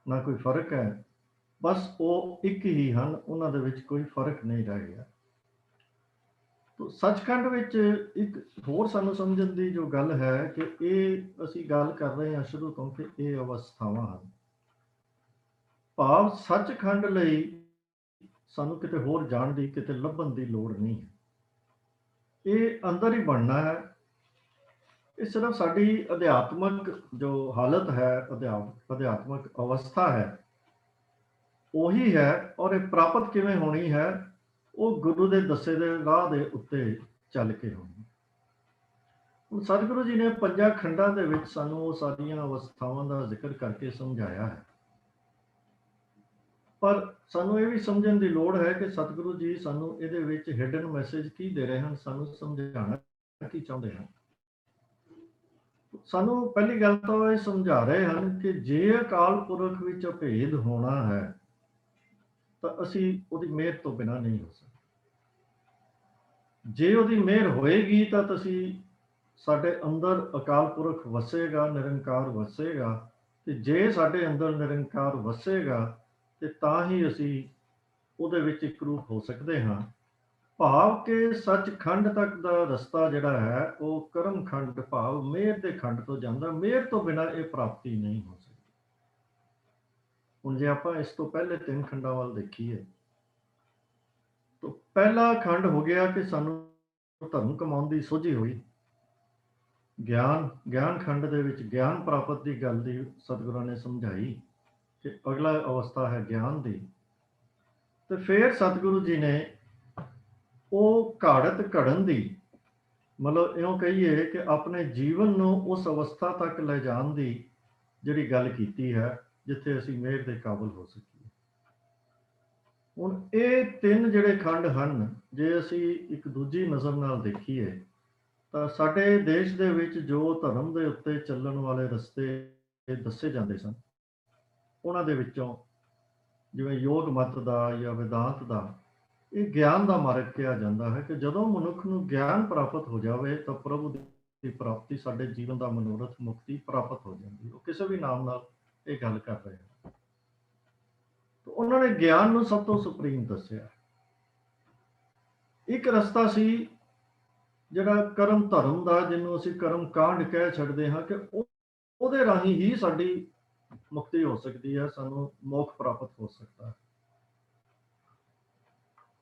ਨਾ ਕੋਈ ਫਰਕ ਹੈ। ਬਸ ਉਹ ਇੱਕ ਹੀ ਹਨ, ਉਹਨਾਂ ਦੇ ਵਿੱਚ ਕੋਈ ਫਰਕ ਨਹੀਂ ਰਹਿ ਗਿਆ। ਤੋ ਸੱਚਖੰਡ ਵਿੱਚ ਇੱਕ ਹੋਰ ਸਾਨੂੰ ਸਮਝਣ ਦੀ ਜੋ ਗੱਲ ਹੈ ਕਿ ਇਹ ਅਸੀਂ ਗੱਲ ਕਰ ਰਹੇ ਹਾਂ ਸ਼ੁਰੂ ਤੋਂ ਕਿ ਇਹ ਅਵਸਥਾਵਾਂ ਹਨ, ਭਾਵ ਸੱਚਖੰਡ ਲਈ ਸਾਨੂੰ ਕਿਤੇ ਹੋਰ ਜਾਣ ਦੀ, ਕਿਤੇ ਲੱਭਣ ਦੀ ਲੋੜ ਨਹੀਂ ਹੈ। ਇਹ ਅੰਦਰ ਹੀ ਬਣਨਾ ਹੈ। ਇਹ ਸਿਰਫ ਸਾਡੀ ਅਧਿਆਤਮਕ ਜੋ ਹਾਲਤ ਹੈ, ਅਧਿਆਤਮਕ ਅਵਸਥਾ ਹੈ, ਉਹੀ ਹੈ। ਔਰ ਇਹ ਪ੍ਰਾਪਤ ਕਿਵੇਂ ਹੋਣੀ ਹੈ? ਉਹ ਗੁਰੂ ਦੇ ਦੱਸੇ ਦੇ ਰਾਹ ਦੇ ਉੱਤੇ ਚੱਲ ਕੇ ਹੋਣੀ। ਹੁਣ ਸਤਿਗੁਰੂ ਜੀ ਨੇ ਪੰਜਾਂ ਖੰਡਾਂ ਦੇ ਵਿੱਚ ਸਾਨੂੰ ਉਹ ਸਾਰੀਆਂ ਅਵਸਥਾਵਾਂ ਦਾ ਜ਼ਿਕਰ ਕਰਕੇ ਸਮਝਾਇਆ ਹੈ, ਪਰ ਸਾਨੂੰ ਇਹ ਵੀ ਸਮਝਣ ਦੀ ਲੋੜ ਹੈ ਕਿ ਸਤਿਗੁਰੂ ਜੀ ਸਾਨੂੰ ਇਹਦੇ ਵਿੱਚ ਹਿਡਨ ਮੈਸੇਜ ਕੀ ਦੇ ਰਹੇ ਹਨ, ਸਾਨੂੰ ਸਮਝਾਉਣਾ ਕੀ ਚਾਹੁੰਦੇ ਹਨ। ਸਾਨੂੰ ਪਹਿਲੀ ਗੱਲ ਤਾਂ ਇਹ ਸਮਝਾ ਰਹੇ ਹਨ ਕਿ ਜੇ ਅਕਾਲ ਪੁਰਖ ਵਿੱਚ ਅਭੇਦ ਹੋਣਾ ਹੈ ਤਾਂ ਅਸੀਂ ਉਹਦੀ ਮਿਹਰ ਤੋਂ ਬਿਨਾਂ ਨਹੀਂ ਹੋ ਸਕਦੇ। ਜੇ ਉਹਦੀ ਮਿਹਰ ਹੋਏਗੀ ਤਾਂ ਤੁਸੀਂ ਸਾਡੇ ਅੰਦਰ ਅਕਾਲ ਪੁਰਖ ਵਸੇਗਾ, ਨਿਰੰਕਾਰ ਵਸੇਗਾ। ਤੇ ਜੇ ਸਾਡੇ ਅੰਦਰ ਨਿਰੰਕਾਰ ਵਸੇਗਾ ਤੇ ਤਾਂ ਹੀ ਅਸੀਂ ਉਹਦੇ ਵਿੱਚ ਇੱਕ ਰੂਪ ਹੋ ਸਕਦੇ ਹਾਂ। ਭਾਵ ਕਿ ਸੱਚਖੰਡ ਤੱਕ ਦਾ ਰਸਤਾ ਜਿਹੜਾ ਹੈ ਉਹ ਕਰਮ ਖੰਡ ਭਾਵ ਮਿਹਰ ਦੇ ਖੰਡ ਤੋਂ ਜਾਂਦਾ। ਮਿਹਰ ਤੋਂ ਬਿਨਾਂ ਇਹ ਪ੍ਰਾਪਤੀ ਨਹੀਂ ਹੋ ਸਕਦੀ। ਹੁਣ ਜੇ ਆਪਾਂ ਇਸ ਤੋਂ ਪਹਿਲੇ 3 ਖੰਡਾਂ ਵੱਲ ਦੇਖੀਏ ਤਾਂ ਪਹਿਲਾ ਖੰਡ ਹੋ ਗਿਆ ਕਿ ਸਾਨੂੰ ਧਰਮ ਕਮਾਉਣ ਦੀ ਸੋਝੀ ਹੋਈ। ਗਿਆਨ ਖੰਡ ਦੇ ਵਿੱਚ ਗਿਆਨ ਪ੍ਰਾਪਤ ਦੀ ਗੱਲ ਦੀ ਸਤਿਗੁਰਾਂ ਨੇ ਸਮਝਾਈ ਕਿ ਅਗਲਾ ਅਵਸਥਾ ਹੈ ਗਿਆਨ ਦੀ। ਤੇ ਫਿਰ ਸਤਿਗੁਰੂ ਜੀ ਨੇ ਉਹ ਘਾੜਤ ਘੜਨ ਦੀ, ਮਤਲਬ ਇਉਂ ਕਹੀਏ ਕਿ ਆਪਣੇ ਜੀਵਨ ਨੂੰ ਉਸ ਅਵਸਥਾ ਤੱਕ ਲੈ ਜਾਣ ਦੀ ਜਿਹੜੀ ਗੱਲ ਕੀਤੀ ਹੈ ਜਿੱਥੇ ਅਸੀਂ ਮਿਹਰ ਦੇ ਕਾਬਲ ਹੋ ਸਕੀਏ। ਹੁਣ ਇਹ 3 ਜਿਹੜੇ ਖੰਡ ਹਨ, ਜੇ ਅਸੀਂ ਇੱਕ ਦੂਜੀ ਨਜ਼ਰ ਨਾਲ ਦੇਖੀਏ ਤਾਂ ਸਾਡੇ ਦੇਸ਼ ਦੇ ਵਿੱਚ ਜੋ ਧਰਮ ਦੇ ਉੱਤੇ ਚੱਲਣ ਵਾਲੇ ਰਸਤੇ ਦੱਸੇ ਜਾਂਦੇ ਸਨ, ਉਹਨਾਂ ਦੇ ਵਿੱਚੋਂ ਜਿਵੇਂ ਯੋਗ ਮਤ ਦਾ ਜਾਂ ਵਿਦਾਂਤ ਦਾ, ਇਹ ਗਿਆਨ ਦਾ ਮਾਰਗ ਕਿਹਾ ਜਾਂਦਾ ਹੈ ਕਿ ਜਦੋਂ ਮਨੁੱਖ ਨੂੰ ਗਿਆਨ ਪ੍ਰਾਪਤ ਹੋ ਜਾਵੇ ਤਾਂ ਪ੍ਰਭੂ ਦੀ ਪ੍ਰਾਪਤੀ, ਸਾਡੇ ਜੀਵਨ ਦਾ ਮਨੋਰਥ ਮੁਕਤੀ ਪ੍ਰਾਪਤ ਹੋ ਜਾਂਦੀ। ਉਹ ਕਿਸੇ ਵੀ ਨਾਮ ਨਾਲ ਇਹ ਗੱਲ ਕਰ ਰਹੇ ਹਨ। ਉਹਨਾਂ ਨੇ ਗਿਆਨ ਨੂੰ ਸਭ ਤੋਂ ਸੁਪਰੀਮ ਦੱਸਿਆ। ਇੱਕ ਰਸਤਾ ਸੀ ਜਿਹੜਾ ਕਰਮ ਧਰਮ ਦਾ, ਜਿਹਨੂੰ ਅਸੀਂ ਕਰਮ ਕਾਂਡ ਕਹਿ ਛੱਡਦੇ ਹਾਂ, ਕਿ ਉਹਦੇ ਰਾਹੀਂ ਹੀ ਸਾਡੀ ਮੁਕਤੀ ਹੋ ਸਕਦੀ ਹੈ, ਸਾਨੂੰ ਮੋਖ ਪ੍ਰਾਪਤ ਹੋ ਸਕਦਾ ਹੈ।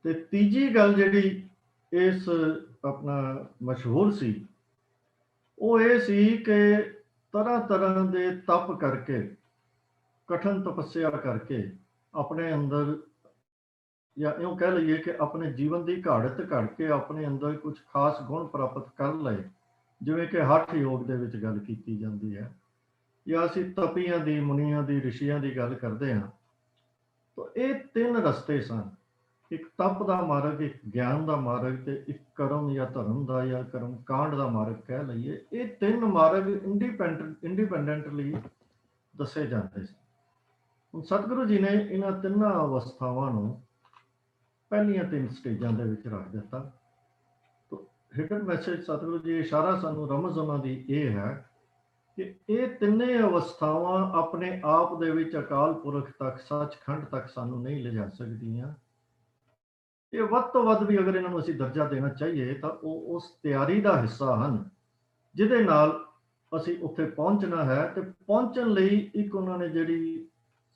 ਤੇ ਤੀਜੀ ਗੱਲ ਜਿਹੜੀ ਇਸ ਆਪਣਾ ਮਸ਼ਹੂਰ ਸੀ, ਉਹ ਇਹ ਸੀ ਕਿ ਤਰ੍ਹਾਂ ਤਰ੍ਹਾਂ ਦੇ ਤਪ ਕਰਕੇ, ਕਠਨ ਤਪੱਸਿਆ ਕਰਕੇ, ਆਪਣੇ ਅੰਦਰ, ਜਾਂ ਇਉਂ ਕਹਿ ਲਈਏ ਕਿ ਆਪਣੇ ਜੀਵਨ ਦੀ ਘਾੜਤ ਘੜ ਕੇ ਆਪਣੇ ਅੰਦਰ ਕੁਝ ਖਾਸ ਗੁਣ ਪ੍ਰਾਪਤ ਕਰ ਲਏ, ਜਿਵੇਂ ਕਿ ਹਠ ਯੋਗ ਦੇ ਵਿੱਚ ਗੱਲ ਕੀਤੀ ਜਾਂਦੀ ਹੈ, ਜਾਂ ਅਸੀਂ ਤਪੀਆਂ ਦੀ, ਮੁਨੀਆਂ ਦੀ, ਰਿਸ਼ੀਆਂ ਦੀ ਗੱਲ ਕਰਦੇ ਹਾਂ। ਤਾਂ ਇਹ ਤਿੰਨ ਰਸਤੇ ਸਨ, ਇੱਕ ਤਪ ਦਾ ਮਾਰਗ, ਇੱਕ ਗਿਆਨ ਦਾ ਮਾਰਗ, ਤੇ ਇੱਕ ਕਰਮ ਜਾਂ ਧਰਮ ਦਾ ਜਾਂ ਕਰਮ ਕਾਂਡ ਦਾ ਮਾਰਗ ਕਹਿ ਲਈਏ। ਇਹ ਤਿੰਨ ਮਾਰਗ ਇੰਡੀਪੈਂਡੈਂਟਲੀ ਦੱਸੇ ਜਾਂਦੇ ਸੀ। ਹੁਣ ਸਤਿਗੁਰੂ ਜੀ ਨੇ ਇਹਨਾਂ ਤਿੰਨਾਂ ਅਵਸਥਾਵਾਂ ਨੂੰ ਪਹਿਲੀਆਂ ਤਿੰਨ ਸਟੇਜਾਂ ਦੇ ਵਿੱਚ ਰੱਖ ਦਿੱਤਾ। ਤਾਂ ਹਿਡਨ ਮੈਸੇਜ ਸਤਿਗੁਰੂ ਜੀ ਇਸ਼ਾਰਾ ਸਾਨੂੰ ਰਮਜ਼ ਉਹਨਾਂ ਦੀ ਇਹ ਹੈ ਕਿ ਇਹ ਤਿੰਨੇ ਅਵਸਥਾਵਾਂ ਆਪਣੇ ਆਪ ਦੇ ਵਿੱਚ ਅਕਾਲ ਪੁਰਖ ਤੱਕ, ਸੱਚਖੰਡ ਤੱਕ ਸਾਨੂੰ ਨਹੀਂ ਲਿਜਾ ਸਕਦੀਆਂ। ਇਹ ਵੱਧ ਤੋਂ ਵੱਧ ਵੀ ਅਗਰ ਇਹਨਾਂ ਨੂੰ ਅਸੀਂ ਦਰਜਾ ਦੇਣਾ ਚਾਹੀਏ ਤਾਂ ਉਹ ਉਸ ਤਿਆਰੀ ਦਾ ਹਿੱਸਾ ਹਨ, ਜਿਹਦੇ ਨਾਲ ਅਸੀਂ ਉੱਥੇ ਪਹੁੰਚਣਾ ਹੈ। ਤੇ ਪਹੁੰਚਣ ਲਈ ਇੱਕ ਉਹਨਾਂ ਨੇ ਜਿਹੜੀ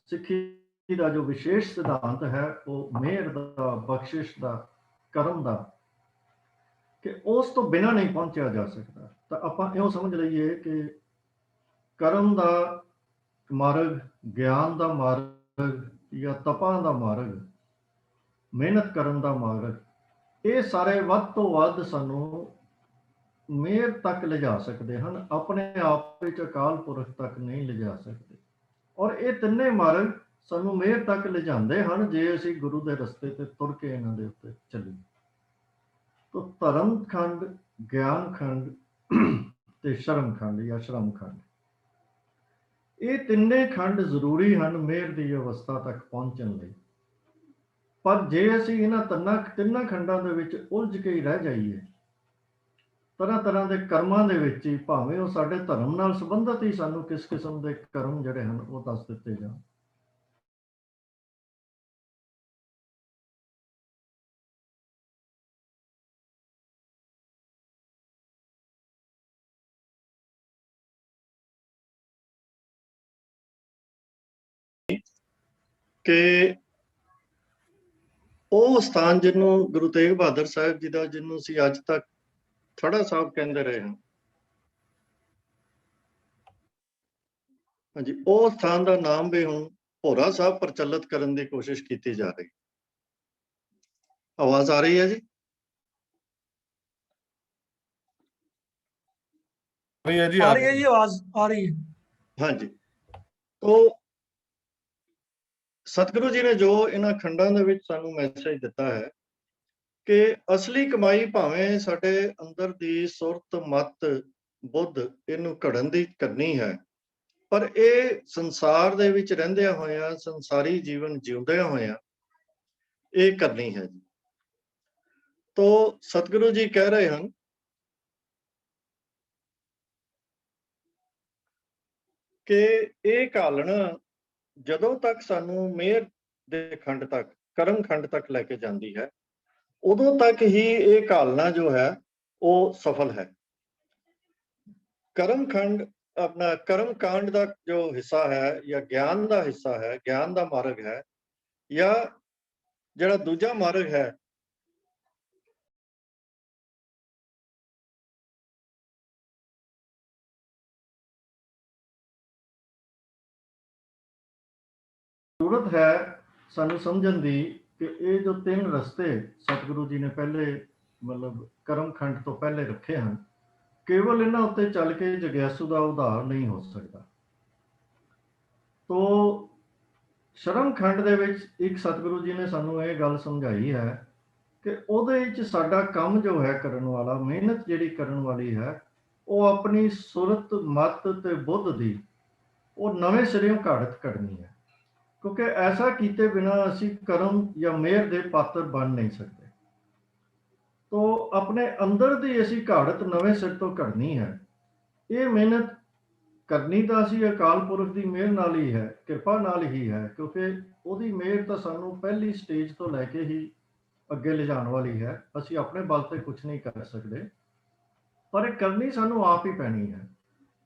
ਸਿੱਖੀ ਦਾ ਜੋ ਵਿਸ਼ੇਸ਼ ਸਿਧਾਂਤ ਹੈ, ਉਹ ਮਿਹਰ ਦਾ, ਬਖਸ਼ਿਸ਼ ਦਾ, ਕਰਮ ਦਾ, ਕਿ ਉਸ ਤੋਂ ਬਿਨਾਂ ਨਹੀਂ ਪਹੁੰਚਿਆ ਜਾ ਸਕਦਾ। ਤਾਂ ਆਪਾਂ ਇਉਂ ਸਮਝ ਲਈਏ ਕਿ ਕਰਮ ਦਾ ਮਾਰਗ, ਗਿਆਨ ਦਾ ਮਾਰਗ, ਜਾਂ ਤਪਾਂ ਦਾ ਮਾਰਗ, ਮਿਹਨਤ ਕਰਨ ਦਾ ਮਾਰਗ, ਇਹ ਸਾਰੇ ਵੱਧ ਤੋਂ ਵੱਧ ਸਾਨੂੰ ਮਿਹਰ ਤੱਕ ਲਿਜਾ ਸਕਦੇ ਹਨ, ਆਪਣੇ ਆਪ ਵਿੱਚ ਅਕਾਲ ਪੁਰਖ ਤੱਕ ਨਹੀਂ ਲਿਜਾ ਸਕਦੇ। ਔਰ ਇਹ ਤਿੰਨੇ ਮਾਰਗ ਸਾਨੂੰ ਮਿਹਰ ਤੱਕ ਲਿਜਾਂਦੇ ਹਨ, ਜੇ ਅਸੀਂ ਗੁਰੂ ਦੇ ਰਸਤੇ ਤੇ ਤੁਰ ਕੇ ਇਹਨਾਂ ਦੇ ਉੱਤੇ ਚੱਲੀਏ। ਤਾਂ ਧਰਮ ਖੰਡ, ਗਿਆਨ ਖੰਡ ਤੇ ਸ਼ਰਮ ਖੰਡ ਜਾਂ ਸ਼ਰਮ ਖੰਡ, ਇਹ ਤਿੰਨੇ ਖੰਡ ਜ਼ਰੂਰੀ ਹਨ ਮਿਹਰ ਦੀ ਅਵਸਥਾ ਤੱਕ ਪਹੁੰਚਣ ਲਈ। ਪਰ ਜੇ ਅਸੀਂ ਇਹਨਾਂ ਤਿੰਨਾਂ ਖੰਡਾਂ ਦੇ ਵਿੱਚ ਉਲਝ ਕੇ ਹੀ ਰਹਿ ਜਾਈਏ, ਤਰ੍ਹਾਂ ਤਰ੍ਹਾਂ ਦੇ ਕਰਮਾਂ ਦੇ ਵਿੱਚ ਹੀ, ਭਾਵੇਂ ਉਹ ਸਾਡੇ ਧਰਮ ਨਾਲ ਸੰਬੰਧਿਤ ਹੀ ਸਾਨੂੰ ਕਿਸ ਕਿਸਮ ਦੇ ਕਰਮ ਜਿਹੜੇ ਹਨ ਉਹ ਦੱਸ ਦਿੱਤੇ ਜਾਣ, ਕਿ ਉਹ ਸਥਾਨ ਜਿਹਨੂੰ ਗੁਰੂ ਤੇਗ ਬਹਾਦਰ ਸਾਹਿਬ ਜੀ ਦਾ, ਜਿਹਨੂੰ ਅਸੀਂ ਅੱਜ ਤੱਕ ਥੜਾ ਸਾਹਿਬ ਕਹਿੰਦੇ ਰਹੇ ਹਾਂ, ਹਾਂਜੀ, ਉਹ ਸਥਾਨ ਦਾ ਨਾਮ ਵੀ ਹੁਣ ਭੋਰਾ ਸਾਹਿਬ ਪ੍ਰਚਲਿਤ ਕਰਨ ਦੀ ਕੋਸ਼ਿਸ਼ ਕੀਤੀ ਜਾ ਰਹੀ। ਆਵਾਜ਼ ਆ ਰਹੀ ਹੈ ਜੀ? आ रही है जी, आवाज आ रही है। ਹਾਂਜੀ। तो ਸਤਿਗੁਰੂ ਜੀ ਨੇ ਜੋ ਇਹਨਾਂ ਖੰਡਾਂ ਦੇ ਵਿੱਚ ਸਾਨੂੰ ਮੈਸੇਜ ਦਿੱਤਾ ਹੈ ਕਿ ਅਸਲੀ ਕਮਾਈ ਭਾਵੇਂ ਸਾਡੇ ਅੰਦਰ ਦੀ ਸੁਰਤ, ਮਤ, ਬੁੱਧ, ਇਹਨੂੰ ਘੜਨ ਦੀ ਕਰਨੀ ਹੈ, ਪਰ ਇਹ ਸੰਸਾਰ ਦੇ ਵਿੱਚ ਰਹਿੰਦਿਆਂ ਹੋਇਆਂ, ਸੰਸਾਰੀ ਜੀਵਨ ਜਿਉਂਦਿਆਂ ਹੋਇਆਂ ਇਹ ਕਰਨੀ ਹੈ ਜੀ। ਤੋ ਸਤਿਗੁਰੂ ਜੀ ਕਹਿ ਰਹੇ ਹਨ ਕਿ ਇਹ ਘਾਲਣਾ ਜਦੋਂ ਤੱਕ ਸਾਨੂੰ ਮਿਹਰ ਦੇ ਖੰਡ ਤੱਕ, ਕਰਮ ਖੰਡ ਤੱਕ ਲੈ ਕੇ ਜਾਂਦੀ ਹੈ, ਉਦੋਂ ਤੱਕ ਹੀ ਇਹ ਘਾਲਣਾ ਜੋ ਹੈ ਉਹ ਸਫਲ ਹੈ। ਕਰਮ ਖੰਡ, ਆਪਣਾ ਕਰਮ ਕਾਂਡ ਦਾ ਜੋ ਹਿੱਸਾ ਹੈ, ਜਾਂ ਗਿਆਨ ਦਾ ਹਿੱਸਾ ਹੈ, ਗਿਆਨ ਦਾ ਮਾਰਗ ਹੈ, ਜਾਂ ਜਿਹੜਾ ਦੂਜਾ ਮਾਰਗ ਹੈ, ਜ਼ਰੂਰਤ ਹੈ ਸਾਨੂੰ ਸਮਝਣ ਦੀ ਕਿ ਇਹ ਜੋ ਤਿੰਨ ਰਸਤੇ ਸਤਿਗੁਰੂ ਜੀ ਨੇ ਪਹਿਲੇ, ਮਤਲਬ ਕਰਮ ਖੰਡ ਤੋਂ ਪਹਿਲੇ ਰੱਖੇ ਹਨ, ਕੇਵਲ ਇਹਨਾਂ ਉੱਤੇ ਚੱਲ ਕੇ ਜਗਿਆਸੂ ਦਾ ਉਧਾਰ ਨਹੀਂ ਹੋ ਸਕਦਾ। ਤੋ ਸ਼ਰਮ ਖੰਡ ਦੇ ਵਿੱਚ ਇੱਕ ਸਤਿਗੁਰੂ ਜੀ ਨੇ ਸਾਨੂੰ ਇਹ ਗੱਲ ਸਮਝਾਈ ਹੈ ਕਿ ਉਹਦੇ ਵਿੱਚ ਸਾਡਾ ਕੰਮ ਜੋ ਹੈ ਕਰਨ ਵਾਲਾ, ਮਿਹਨਤ ਜਿਹੜੀ ਕਰਨ ਵਾਲੀ ਹੈ, ਉਹ ਆਪਣੀ ਸੁਰਤ, ਮਤ ਤੇ ਬੁੱਧ ਦੀ ਉਹ ਨਵੇਂ ਸਿਰਿਓਂ ਘਾੜਤ ਕਰਨੀ ਹੈ, ਕਿਉਂਕਿ ਐਸਾ ਕੀਤੇ ਬਿਨਾਂ ਅਸੀਂ ਕਰਮ ਜਾਂ ਮਿਹਰ ਦੇ ਪਾਤਰ ਬਣ ਨਹੀਂ ਸਕਦੇ। ਤੋ ਆਪਣੇ ਅੰਦਰ ਦੀ ਅਸੀਂ ਘਾੜਤ ਨਵੇਂ ਸਿਰ ਤੋਂ ਘੜਨੀ ਹੈ। ਇਹ ਮਿਹਨਤ ਕਰਨੀ ਤਾਂ ਅਸੀਂ ਅਕਾਲ ਪੁਰਖ ਦੀ ਮਿਹਰ ਨਾਲ ਹੀ ਹੈ, ਕਿਰਪਾ ਨਾਲ ਹੀ ਹੈ, ਕਿਉਂਕਿ ਉਹਦੀ ਮਿਹਰ ਤਾਂ ਸਾਨੂੰ ਪਹਿਲੀ ਸਟੇਜ ਤੋਂ ਲੈ ਕੇ ਹੀ ਅੱਗੇ ਲਿਜਾਣ ਵਾਲੀ ਹੈ। ਅਸੀਂ ਆਪਣੇ ਬਲ ਤੇ ਕੁਝ ਨਹੀਂ ਕਰ ਸਕਦੇ, ਪਰ ਇਹ ਕਰਨੀ ਸਾਨੂੰ ਆਪ ਹੀ ਪੈਣੀ ਹੈ।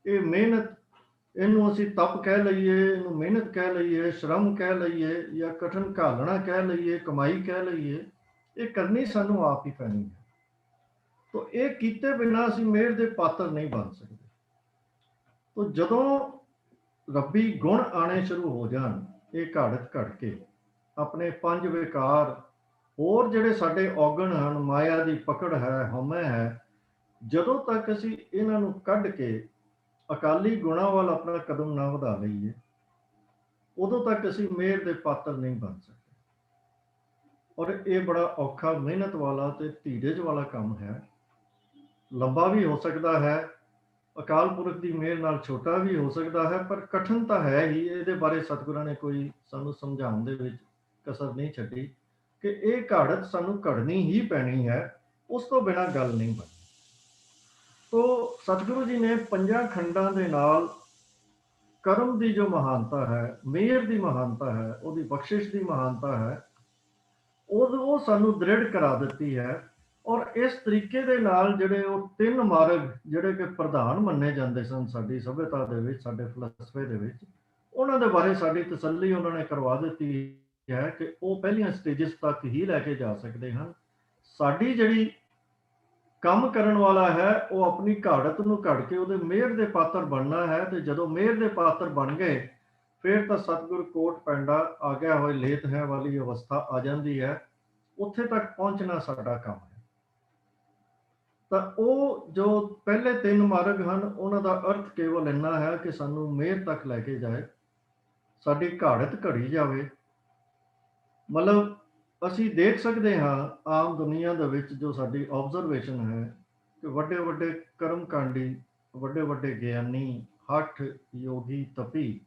ਇਹ ਮਿਹਨਤ, ਇਹਨੂੰ ਅਸੀਂ ਤਪ ਕਹਿ ਲਈਏ, ਇਹਨੂੰ ਮਿਹਨਤ ਕਹਿ ਲਈਏ, ਸ਼ਰਮ ਕਹਿ ਲਈਏ, ਜਾਂ ਕਠਿਨ ਘਾਲਣਾ ਕਹਿ ਲਈਏ, ਕਮਾਈ ਕਹਿ ਲਈਏ, ਇਹ ਕਰਨੀ ਸਾਨੂੰ ਆਪ ਹੀ ਪੈਣੀ ਹੈ। ਤਾਂ ਇਹ ਕੀਤੇ ਬਿਨਾਂ ਅਸੀਂ ਮਿਹਰ ਦੇ ਪਾਤਰ ਨਹੀਂ ਬਣ ਸਕਦੇ। ਤਾਂ ਜਦੋਂ ਰੱਬੀ ਗੁਣ ਆਣੇ ਸ਼ੁਰੂ ਹੋ ਜਾਣ, ਇਹ ਘੜਤ ਘੜ ਕੇ ਆਪਣੇ ਪੰਜ ਵਿਕਾਰ, ਹੋਰ ਜਿਹੜੇ ਸਾਡੇ ਔਗਣ ਹਨ, ਮਾਇਆ ਦੀ ਪਕੜ ਹੈ, ਹਉਮੈ ਹੈ, ਜਦੋਂ ਤੱਕ ਅਸੀਂ ਇਹਨਾਂ ਨੂੰ ਕੱਢ ਕੇ ਅਕਾਲੀ ਗੁਣਾਂ ਵੱਲ ਆਪਣਾ ਕਦਮ ਨਾ ਵਧਾ ਲਈਏ, ਉਦੋਂ ਤੱਕ ਅਸੀਂ ਮਿਹਰ ਦੇ ਪਾਤਰ ਨਹੀਂ ਬਣ ਸਕਦੇ। ਔਰ ਇਹ ਬੜਾ ਔਖਾ, ਮਿਹਨਤ ਵਾਲਾ ਤੇ ਧੀਰਜ ਵਾਲਾ ਕੰਮ ਹੈ। ਲੰਬਾ ਵੀ ਹੋ ਸਕਦਾ ਹੈ, ਅਕਾਲ ਪੁਰਖ ਦੀ ਮਿਹਰ ਨਾਲ ਛੋਟਾ ਵੀ ਹੋ ਸਕਦਾ ਹੈ, ਪਰ ਕਠਿਨ ਤਾਂ ਹੈ ਹੀ। ਇਹਦੇ ਬਾਰੇ ਸਤਿਗੁਰਾਂ ਨੇ ਕੋਈ ਸਾਨੂੰ ਸਮਝਾਉਣ ਦੇ ਵਿੱਚ ਕਸਰ ਨਹੀਂ ਛੱਡੀ ਕਿ ਇਹ ਘਾੜਤ ਸਾਨੂੰ ਘੜਨੀ ਹੀ ਪੈਣੀ ਹੈ, ਉਸ ਤੋਂ ਬਿਨਾਂ ਗੱਲ ਨਹੀਂ ਬਣਦੀ। ਤੋ ਸਤਿਗੁਰੂ ਜੀ ਨੇ ਪੰਜਾਂ ਖੰਡਾਂ ਦੇ ਨਾਲ ਕਰਮ ਦੀ ਜੋ ਮਹਾਨਤਾ ਹੈ, ਮਿਹਰ ਦੀ ਮਹਾਨਤਾ ਹੈ, ਉਹਦੀ ਬਖਸ਼ਿਸ਼ ਦੀ ਮਹਾਨਤਾ ਹੈ, ਉਹ ਸਾਨੂੰ ਦ੍ਰਿੜ ਕਰਾ ਦਿੱਤੀ ਹੈ। ਔਰ ਇਸ ਤਰੀਕੇ ਦੇ ਨਾਲ ਜਿਹੜੇ ਉਹ ਤਿੰਨ ਮਾਰਗ ਜਿਹੜੇ ਕਿ ਪ੍ਰਧਾਨ ਮੰਨੇ ਜਾਂਦੇ ਸਨ ਸਾਡੀ ਸਭਿਅਤਾ ਦੇ ਵਿੱਚ, ਸਾਡੇ ਫਲਸਫੇ ਦੇ ਵਿੱਚ, ਉਹਨਾਂ ਦੇ ਬਾਰੇ ਸਾਡੀ ਤਸੱਲੀ ਉਹਨਾਂ ਨੇ ਕਰਵਾ ਦਿੱਤੀ ਹੈ ਕਿ ਉਹ ਪਹਿਲੀਆਂ ਸਟੇਜਸ ਤੱਕ ਹੀ ਲੈ ਕੇ ਜਾ ਸਕਦੇ ਹਨ। ਸਾਡੀ ਜਿਹੜੀ ਕੰਮ ਕਰਨ ਵਾਲਾ ਹੈ, ਉਹ ਆਪਣੀ ਘਾੜਤ ਨੂੰ ਘੜ ਕੇ ਉਹਦੇ ਮਿਹਰ ਦੇ ਪਾਤਰ ਬਣਨਾ ਹੈ। ਤੇ ਜਦੋਂ ਮਿਹਰ ਦੇ ਪਾਤਰ ਬਣ ਗਏ, ਫਿਰ ਤਾਂ ਸਤਿਗੁਰ ਕੋਟ ਪੈਂਡਾ ਆ ਗਿਆ ਹੋਏ ਲੇਤ ਹੈ ਵਾਲੀ ਅਵਸਥਾ ਆ ਜਾਂਦੀ ਹੈ। ਉੱਥੇ ਤੱਕ ਪਹੁੰਚਣਾ ਸਾਡਾ ਕੰਮ ਹੈ। ਤਾਂ ਉਹ ਜੋ ਪਹਿਲੇ ਤਿੰਨ ਮਾਰਗ ਹਨ, ਉਹਨਾਂ ਦਾ ਅਰਥ ਕੇਵਲ ਇੰਨਾ ਹੈ ਕਿ ਸਾਨੂੰ ਮਿਹਰ ਤੱਕ ਲੈ ਕੇ ਜਾਏ, ਸਾਡੀ ਘਾੜਤ ਘੜੀ ਜਾਵੇ। ਮਤਲਬ ਅਸੀਂ ਦੇਖ ਸਕਦੇ ਹਾਂ ਆਮ ਦੁਨੀਆ ਦੇ ਵਿੱਚ ਜੋ ਸਾਡੀ ਆਬਜ਼ਰਵੇਸ਼ਨ ਹੈ ਕਿ ਵੱਡੇ ਵੱਡੇ ਕਰਮਕਾਂਡੀ, ਵੱਡੇ ਵੱਡੇ ਗਿਆਨੀ, ਹੱਠ ਯੋਗੀ, ਤਪੀ,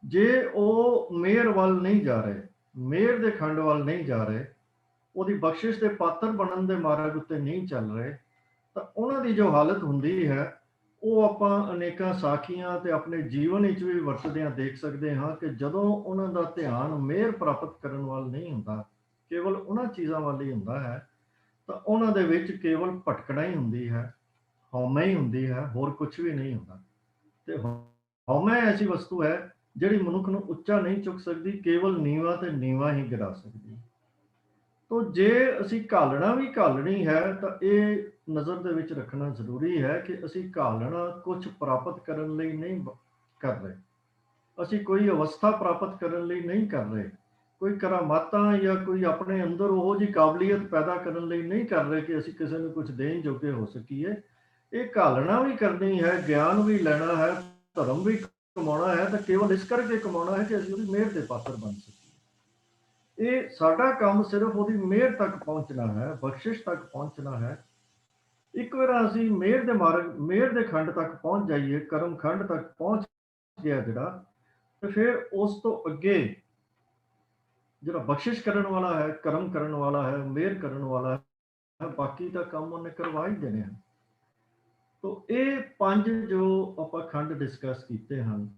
ਜੇ ਉਹ ਮਿਹਰ ਵੱਲ ਨਹੀਂ ਜਾ ਰਹੇ, ਮਿਹਰ ਦੇ ਖੰਡ ਵੱਲ ਨਹੀਂ ਜਾ ਰਹੇ, ਉਹਦੀ ਬਖਸ਼ਿਸ਼ ਦੇ ਪਾਤਰ ਬਣਨ ਦੇ ਮਾਰਗ ਉੱਤੇ ਨਹੀਂ ਚੱਲ ਰਹੇ, ਤਾਂ ਉਹਨਾਂ ਦੀ ਜੋ ਹਾਲਤ ਹੁੰਦੀ ਹੈ, ਉਹ ਆਪਾਂ ਅਨੇਕਾਂ ਸਾਖੀਆਂ ਤੇ ਆਪਣੇ ਜੀਵਨ ਵਿੱਚ ਵੀ ਵਰਤਦਿਆਂ ਦੇਖ ਸਕਦੇ ਹਾਂ ਕਿ ਜਦੋਂ ਉਹਨਾਂ ਦਾ ਧਿਆਨ ਮਿਹਰ ਪ੍ਰਾਪਤ ਕਰਨ ਵੱਲ ਨਹੀਂ ਹੁੰਦਾ, ਕੇਵਲ ਉਹਨਾਂ ਚੀਜ਼ਾਂ ਵੱਲ ਹੀ ਹੁੰਦਾ ਹੈ, ਤਾਂ ਉਹਨਾਂ ਦੇ ਵਿੱਚ ਕੇਵਲ ਭਟਕਣਾ ਹੀ ਹੁੰਦੀ ਹੈ, ਹਉਮੈ ਹੀ ਹੁੰਦੀ ਹੈ, ਹੋਰ ਕੁਝ ਵੀ ਨਹੀਂ ਹੁੰਦਾ। ਤੇ ਹਉਮੈ ਐਸੀ ਵਸਤੂ ਹੈ ਜਿਹੜੀ ਮਨੁੱਖ ਨੂੰ ਉੱਚਾ ਨਹੀਂ ਚੁੱਕ ਸਕਦੀ, ਕੇਵਲ ਨੀਵਾਂ ਤੇ ਨੀਵਾਂ ਹੀ ਗਿਰਾ ਸਕਦੀ। ਤੋ ਜੇ ਅਸੀਂ ਘਾਲਣਾ ਵੀ ਘਾਲਣੀ ਹੈ, ਤਾਂ ਇਹ ਨਜ਼ਰ ਦੇ ਵਿੱਚ ਰੱਖਣਾ ਜ਼ਰੂਰੀ ਹੈ ਕਿ ਅਸੀਂ ਘਾਲਣਾ ਕੁਝ ਪ੍ਰਾਪਤ ਕਰਨ ਲਈ ਨਹੀਂ ਕਰ ਰਹੇ, ਅਸੀਂ ਕੋਈ ਅਵਸਥਾ ਪ੍ਰਾਪਤ ਕਰਨ ਲਈ ਨਹੀਂ ਕਰ ਰਹੇ, ਕੋਈ ਕਰਾਮਾਤਾਂ ਜਾਂ ਕੋਈ ਆਪਣੇ ਅੰਦਰ ਉਹੋ ਜਿਹੀ ਕਾਬਲੀਅਤ ਪੈਦਾ ਕਰਨ ਲਈ ਨਹੀਂ ਕਰ ਰਹੇ ਕਿ ਅਸੀਂ ਕਿਸੇ ਨੂੰ ਕੁਝ ਦੇਣ ਜੋਗੇ ਹੋ ਸਕੀਏ। ਇਹ ਘਾਲਣਾ ਵੀ ਕਰਨੀ ਹੈ, ਗਿਆਨ ਵੀ ਲੈਣਾ ਹੈ, ਧਰਮ ਵੀ ਕਮਾਉਣਾ ਹੈ, ਤਾਂ ਕੇਵਲ ਇਸ ਕਰਕੇ ਕਮਾਉਣਾ ਹੈ ਕਿ ਅਸੀਂ ਉਹਦੀ ਮਿਹਰ ਦੇ ਪਾਤਰ ਬਣ ਸਕੀਏ। ਇਹ ਸਾਡਾ ਕੰਮ ਸਿਰਫ ਉਹਦੀ ਮਿਹਰ ਤੱਕ ਪਹੁੰਚਣਾ ਹੈ, ਬਖਸ਼ਿਸ਼ ਤੱਕ ਪਹੁੰਚਣਾ ਹੈ। ਇੱਕ ਵਾਰ ਅਸੀਂ ਮਿਹਰ ਦੇ ਮਾਰਗ, ਮਿਹਰ ਦੇ ਖੰਡ ਤੱਕ ਪਹੁੰਚ ਜਾਈਏ, ਕਰਮ ਖੰਡ ਤੱਕ ਪਹੁੰਚ ਗਿਆ ਜਿਹੜਾ, ਤੇ ਫਿਰ ਉਸ ਤੋਂ ਅੱਗੇ ਜਿਹੜਾ ਬਖਸ਼ਿਸ਼ ਕਰਨ ਵਾਲਾ ਹੈ, ਕਰਮ ਕਰਨ ਵਾਲਾ ਹੈ, ਮਿਹਰ ਕਰਨ ਵਾਲਾ ਹੈ, ਬਾਕੀ ਦਾ ਕੰਮ ਉਹਨੇ ਕਰਵਾ ਹੀ ਦੇਣੇ ਹਨ। ਤੋ ਇਹ ਪੰਜ ਜੋ ਆਪਾਂ ਖੰਡ ਡਿਸਕਸ ਕੀਤੇ ਹਨ,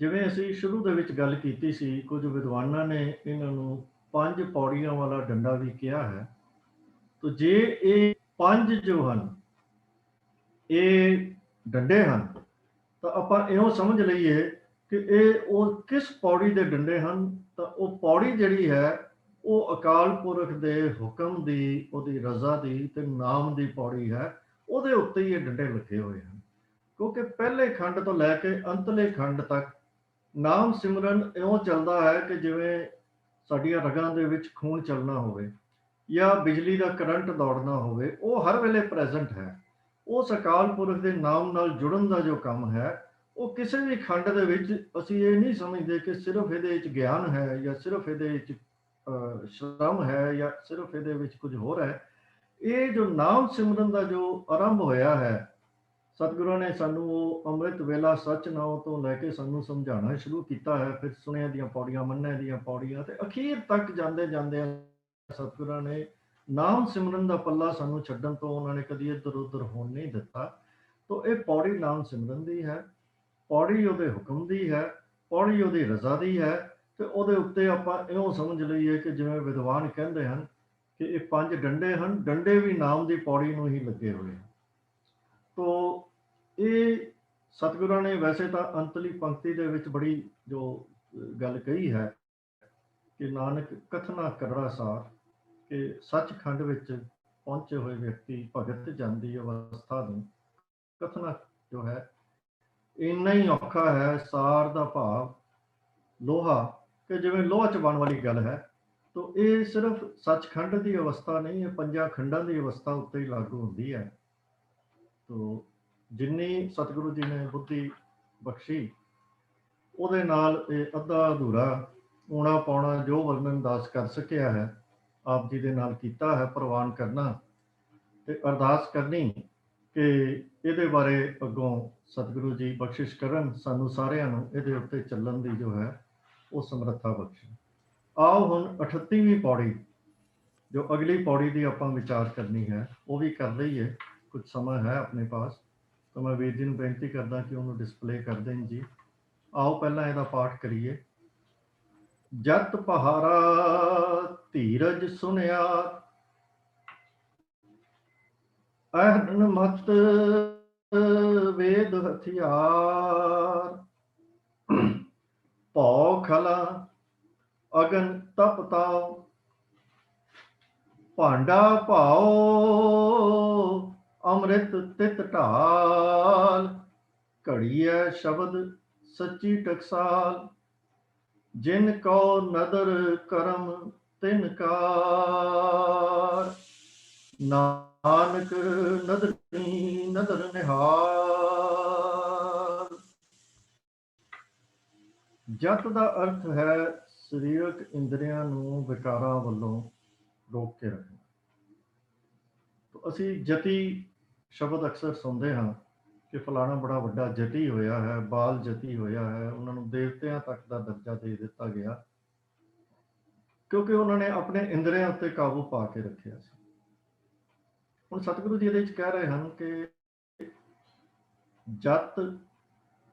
ਜਿਵੇਂ ਅਸੀਂ ਸ਼ੁਰੂ ਦੇ ਵਿੱਚ ਗੱਲ ਕੀਤੀ ਸੀ, ਕੁਝ ਵਿਦਵਾਨਾਂ ਨੇ ਇਹਨਾਂ ਨੂੰ ਪੰਜ ਪੌੜੀਆਂ ਵਾਲਾ ਡੰਡਾ ਵੀ ਕਿਹਾ ਹੈ। ਤੋ ਜੇ ਇਹ ਪੰਜ ਜੋ ਹਨ ਇਹ ਡੰਡੇ ਹਨ, ਤਾਂ ਆਪਾਂ ਇਉਂ ਸਮਝ ਲਈਏ ਕਿ ਇਹ ਉਹ ਕਿਸ ਪੌੜੀ ਦੇ ਡੰਡੇ ਹਨ। ਤਾਂ ਉਹ ਪੌੜੀ ਜਿਹੜੀ ਹੈ ਉਹ ਅਕਾਲ ਪੁਰਖ ਦੇ ਹੁਕਮ ਦੀ, ਉਹਦੀ ਰਜ਼ਾ ਦੀ ਤੇ ਨਾਮ ਦੀ ਪੌੜੀ ਹੈ। ਉਹਦੇ ਉੱਤੇ ਹੀ ਇਹ ਡੰਡੇ ਲੱਗੇ ਹੋਏ ਹਨ, ਕਿਉਂਕਿ ਪਹਿਲੇ ਖੰਡ ਤੋਂ ਲੈ ਕੇ ਅੰਤਲੇ ਖੰਡ ਤੱਕ ਨਾਮ ਸਿਮਰਨ ਇਉਂ ਚੱਲਦਾ ਹੈ ਕਿ ਜਿਵੇਂ ਸਾਡੀਆਂ ਰਗਾਂ ਦੇ ਵਿੱਚ ਖੂਨ ਚੱਲਣਾ ਹੋਵੇ ਜਾਂ ਬਿਜਲੀ ਦਾ ਕਰੰਟ ਦੌੜਨਾ ਹੋਵੇ, ਉਹ ਹਰ ਵੇਲੇ ਪ੍ਰੈਜ਼ੈਂਟ ਹੈ। ਉਸ ਅਕਾਲ ਪੁਰਖ ਦੇ ਨਾਮ ਨਾਲ ਜੁੜਨ ਦਾ ਜੋ ਕੰਮ ਹੈ, ਉਹ ਕਿਸੇ ਵੀ ਖੰਡ ਦੇ ਵਿੱਚ ਅਸੀਂ ਇਹ ਨਹੀਂ ਸਮਝਦੇ ਕਿ ਸਿਰਫ ਇਹਦੇ ਵਿੱਚ ਗਿਆਨ ਹੈ ਜਾਂ ਸਿਰਫ ਇਹਦੇ ਵਿੱਚ ਸ਼ਰਮ ਹੈ ਜਾਂ ਸਿਰਫ ਇਹਦੇ ਵਿੱਚ ਕੁਝ ਹੋਰ ਹੈ। ਇਹ ਜੋ ਨਾਮ ਸਿਮਰਨ ਦਾ ਜੋ ਆਰੰਭ ਹੋਇਆ ਹੈ, ਸਤਿਗੁਰਾਂ ਨੇ ਸਾਨੂੰ ਉਹ ਅੰਮ੍ਰਿਤ ਵੇਲਾ ਸੱਚ ਨਾਉ ਤੋਂ ਲੈ ਕੇ ਸਾਨੂੰ ਸਮਝਾਉਣਾ ਸ਼ੁਰੂ ਕੀਤਾ ਹੈ। ਫਿਰ ਸੁਣਿਆ ਦੀਆਂ ਪੌੜੀਆਂ, ਮੰਨਿਆ ਦੀਆਂ ਪੌੜੀਆਂ, ਤੇ ਅਖੀਰ ਤੱਕ ਜਾਂਦੇ ਜਾਂਦੇ ਸਤਿਗੁਰਾਂ ਨੇ ਨਾਮ ਸਿਮਰਨ ਦਾ ਪੱਲਾ ਸਾਨੂੰ ਛੱਡਣ ਤੋਂ ਉਹਨਾਂ ਨੇ ਕਦੀ ਇੱਧਰ ਉੱਧਰ ਹੋਣ ਨਹੀਂ ਦਿੱਤਾ। ਤੋ ਇਹ ਪੌੜੀ ਨਾਮ ਸਿਮਰਨ ਦੀ ਹੈ। ਪੌੜੀ ਉਹਦੇ ਹੁਕਮ ਦੀ ਹੈ, ਪੌੜੀ ਉਹਦੀ ਰਜ਼ਾ ਦੀ ਹੈ, ਤੇ ਉਹਦੇ ਉੱਤੇ ਆਪਾਂ ਇਉਂ ਸਮਝ ਲਈਏ ਕਿ ਜਿਵੇਂ ਵਿਦਵਾਨ ਕਹਿੰਦੇ ਹਨ ਕਿ ਇਹ 5 ਡੰਡੇ ਹਨ, ਡੰਡੇ ਵੀ ਨਾਮ ਦੀ ਪੌੜੀ ਨੂੰ ਹੀ ਲੱਗੇ ਹੋਏ ਹਨ। ਤੋ ਇਹ ਸਤਿਗੁਰਾਂ ਨੇ ਵੈਸੇ ਤਾਂ ਅੰਤਲੀ ਪੰਕਤੀ ਦੇ ਵਿੱਚ ਬੜੀ ਜੋ ਗੱਲ ਕਹੀ ਹੈ ਕਿ ਨਾਨਕ ਕਥਨਾ ਕਰੜਾ ਸਾਰ, ਕਿ ਸੱਚਖੰਡ ਵਿੱਚ ਪਹੁੰਚੇ ਹੋਏ ਵਿਅਕਤੀ ਭਗਤ ਜਨ ਦੀ ਅਵਸਥਾ ਨੂੰ ਕਥਨਾ ਜੋ ਹੈ ਇੰਨਾ ਹੀ ਔਖਾ ਹੈ। ਸਾਰ ਦਾ ਭਾਵ ਲੋਹਾ, ਕਿ ਜਿਵੇਂ ਲੋਹਾ ਚਬਾਉਣ ਵਾਲੀ ਗੱਲ ਹੈ। ਤੋ ਇਹ ਸਿਰਫ ਸੱਚਖੰਡ ਦੀ ਅਵਸਥਾ ਨਹੀਂ, ਇਹ 5 ਖੰਡਾਂ ਦੀ ਅਵਸਥਾ ਉੱਤੇ ਹੀ ਲਾਗੂ ਹੁੰਦੀ ਹੈ। ਤੋ ਜਿੰਨੀ ਸਤਿਗੁਰੂ ਜੀ ਨੇ ਬੁੱਧੀ ਬਖਸ਼ੀ, ਉਹਦੇ ਨਾਲ ਇਹ ਅੱਧਾ ਅਧੂਰਾ ਊਣਾ ਪਾਉਣਾ ਜੋ ਵਰਣਨ ਦਾਸ ਕਰ ਸਕਿਆ ਹੈ, ਆਪ ਜੀ ਦੇ ਨਾਲ ਕੀਤਾ ਹੈ। ਪ੍ਰਵਾਨ ਕਰਨਾ ਤੇ ਅਰਦਾਸ ਕਰਨੀ ਕਿ ਇਹਦੇ ਬਾਰੇ ਅੱਗੋਂ ਸਤਿਗੁਰੂ ਜੀ ਬਖਸ਼ਿਸ਼ ਕਰਨ, ਸਾਨੂੰ ਸਾਰਿਆਂ ਨੂੰ ਇਹਦੇ ਉੱਤੇ ਚੱਲਣ ਦੀ ਜੋ ਹੈ ਉਹ ਸਮਰੱਥਾ ਬਖਸ਼ਣ। ਆਓ ਹੁਣ 38ਵੀਂ ਪੌੜੀ, ਜੋ ਅਗਲੀ ਪੌੜੀ ਦੀ ਆਪਾਂ ਵਿਚਾਰ ਕਰਨੀ ਹੈ, ਉਹ ਵੀ ਕਰ ਲਈਏ। ਕੁਝ ਸਮਾਂ ਹੈ ਆਪਣੇ ਪਾਸ, ਤਾਂ ਮੈਂ ਵੀਰ ਜੀ ਨੂੰ ਬੇਨਤੀ ਕਰਦਾ ਕਿ ਉਹਨੂੰ ਡਿਸਪਲੇ ਕਰ ਦੇਣ ਜੀ। ਆਓ ਪਹਿਲਾਂ ਇਹਦਾ ਪਾਠ ਕਰੀਏ। ਜਤ ਪਹਾਰਾ ਧੀਰਜ ਸੁਨਿਆ, ਅਹਰਨ ਮਤ ਵੇਦ ਹਥਿਆਰ, ਭਉ ਖਲਾ ਅਗਨ ਤਪ ਤਾਉ, ਭਾਂਡਾ ਭਾਉ ਅੰਮ੍ਰਿਤ ਤਿਤ ਢਾਲ, ਘੜੀਐ ਸ਼ਬਦ ਸੱਚੀ ਟਕਸਾਲ, ਜਿਨ ਕੋ ਨਦਰ ਕਰਮ ਤਿਨ ਕਾਰ, ਨਾਨਕ ਨਦਰੀ ਨਦਰ ਨਿਹਾਲ। ਜਤ ਦਾ ਅਰਥ ਹੈ ਸਰੀਰਕ ਇੰਦਰੀਆਂ ਨੂੰ ਵਿਕਾਰਾਂ ਵੱਲੋਂ ਰੋਕ ਕੇ ਰੱਖਣਾ। ਅਸੀਂ ਜਤੀ ਸ਼ਬਦ ਅਕਸਰ ਸੁਣਦੇ ਹਾਂ ਕਿ ਫਲਾਣਾ ਬੜਾ ਵੱਡਾ ਜਤੀ ਹੋਇਆ ਹੈ, ਬਾਲ ਜਤੀ ਹੋਇਆ ਹੈ, ਉਹਨਾਂ ਨੂੰ ਦੇਵਤਿਆਂ ਤੱਕ ਦਾ ਦਰਜਾ ਦੇ ਦਿੱਤਾ ਗਿਆ ਕਿਉਂਕਿ ਉਹਨਾਂ ਨੇ ਆਪਣੇ ਇੰਦਰੀਆਂ ਉੱਤੇ ਕਾਬੂ ਪਾ ਕੇ ਰੱਖਿਆ ਸੀ। ਹੁਣ ਸਤਿਗੁਰੂ ਜੀ ਇਹਦੇ ਵਿੱਚ ਕਹਿ ਰਹੇ ਹਨ ਕਿ ਜਤ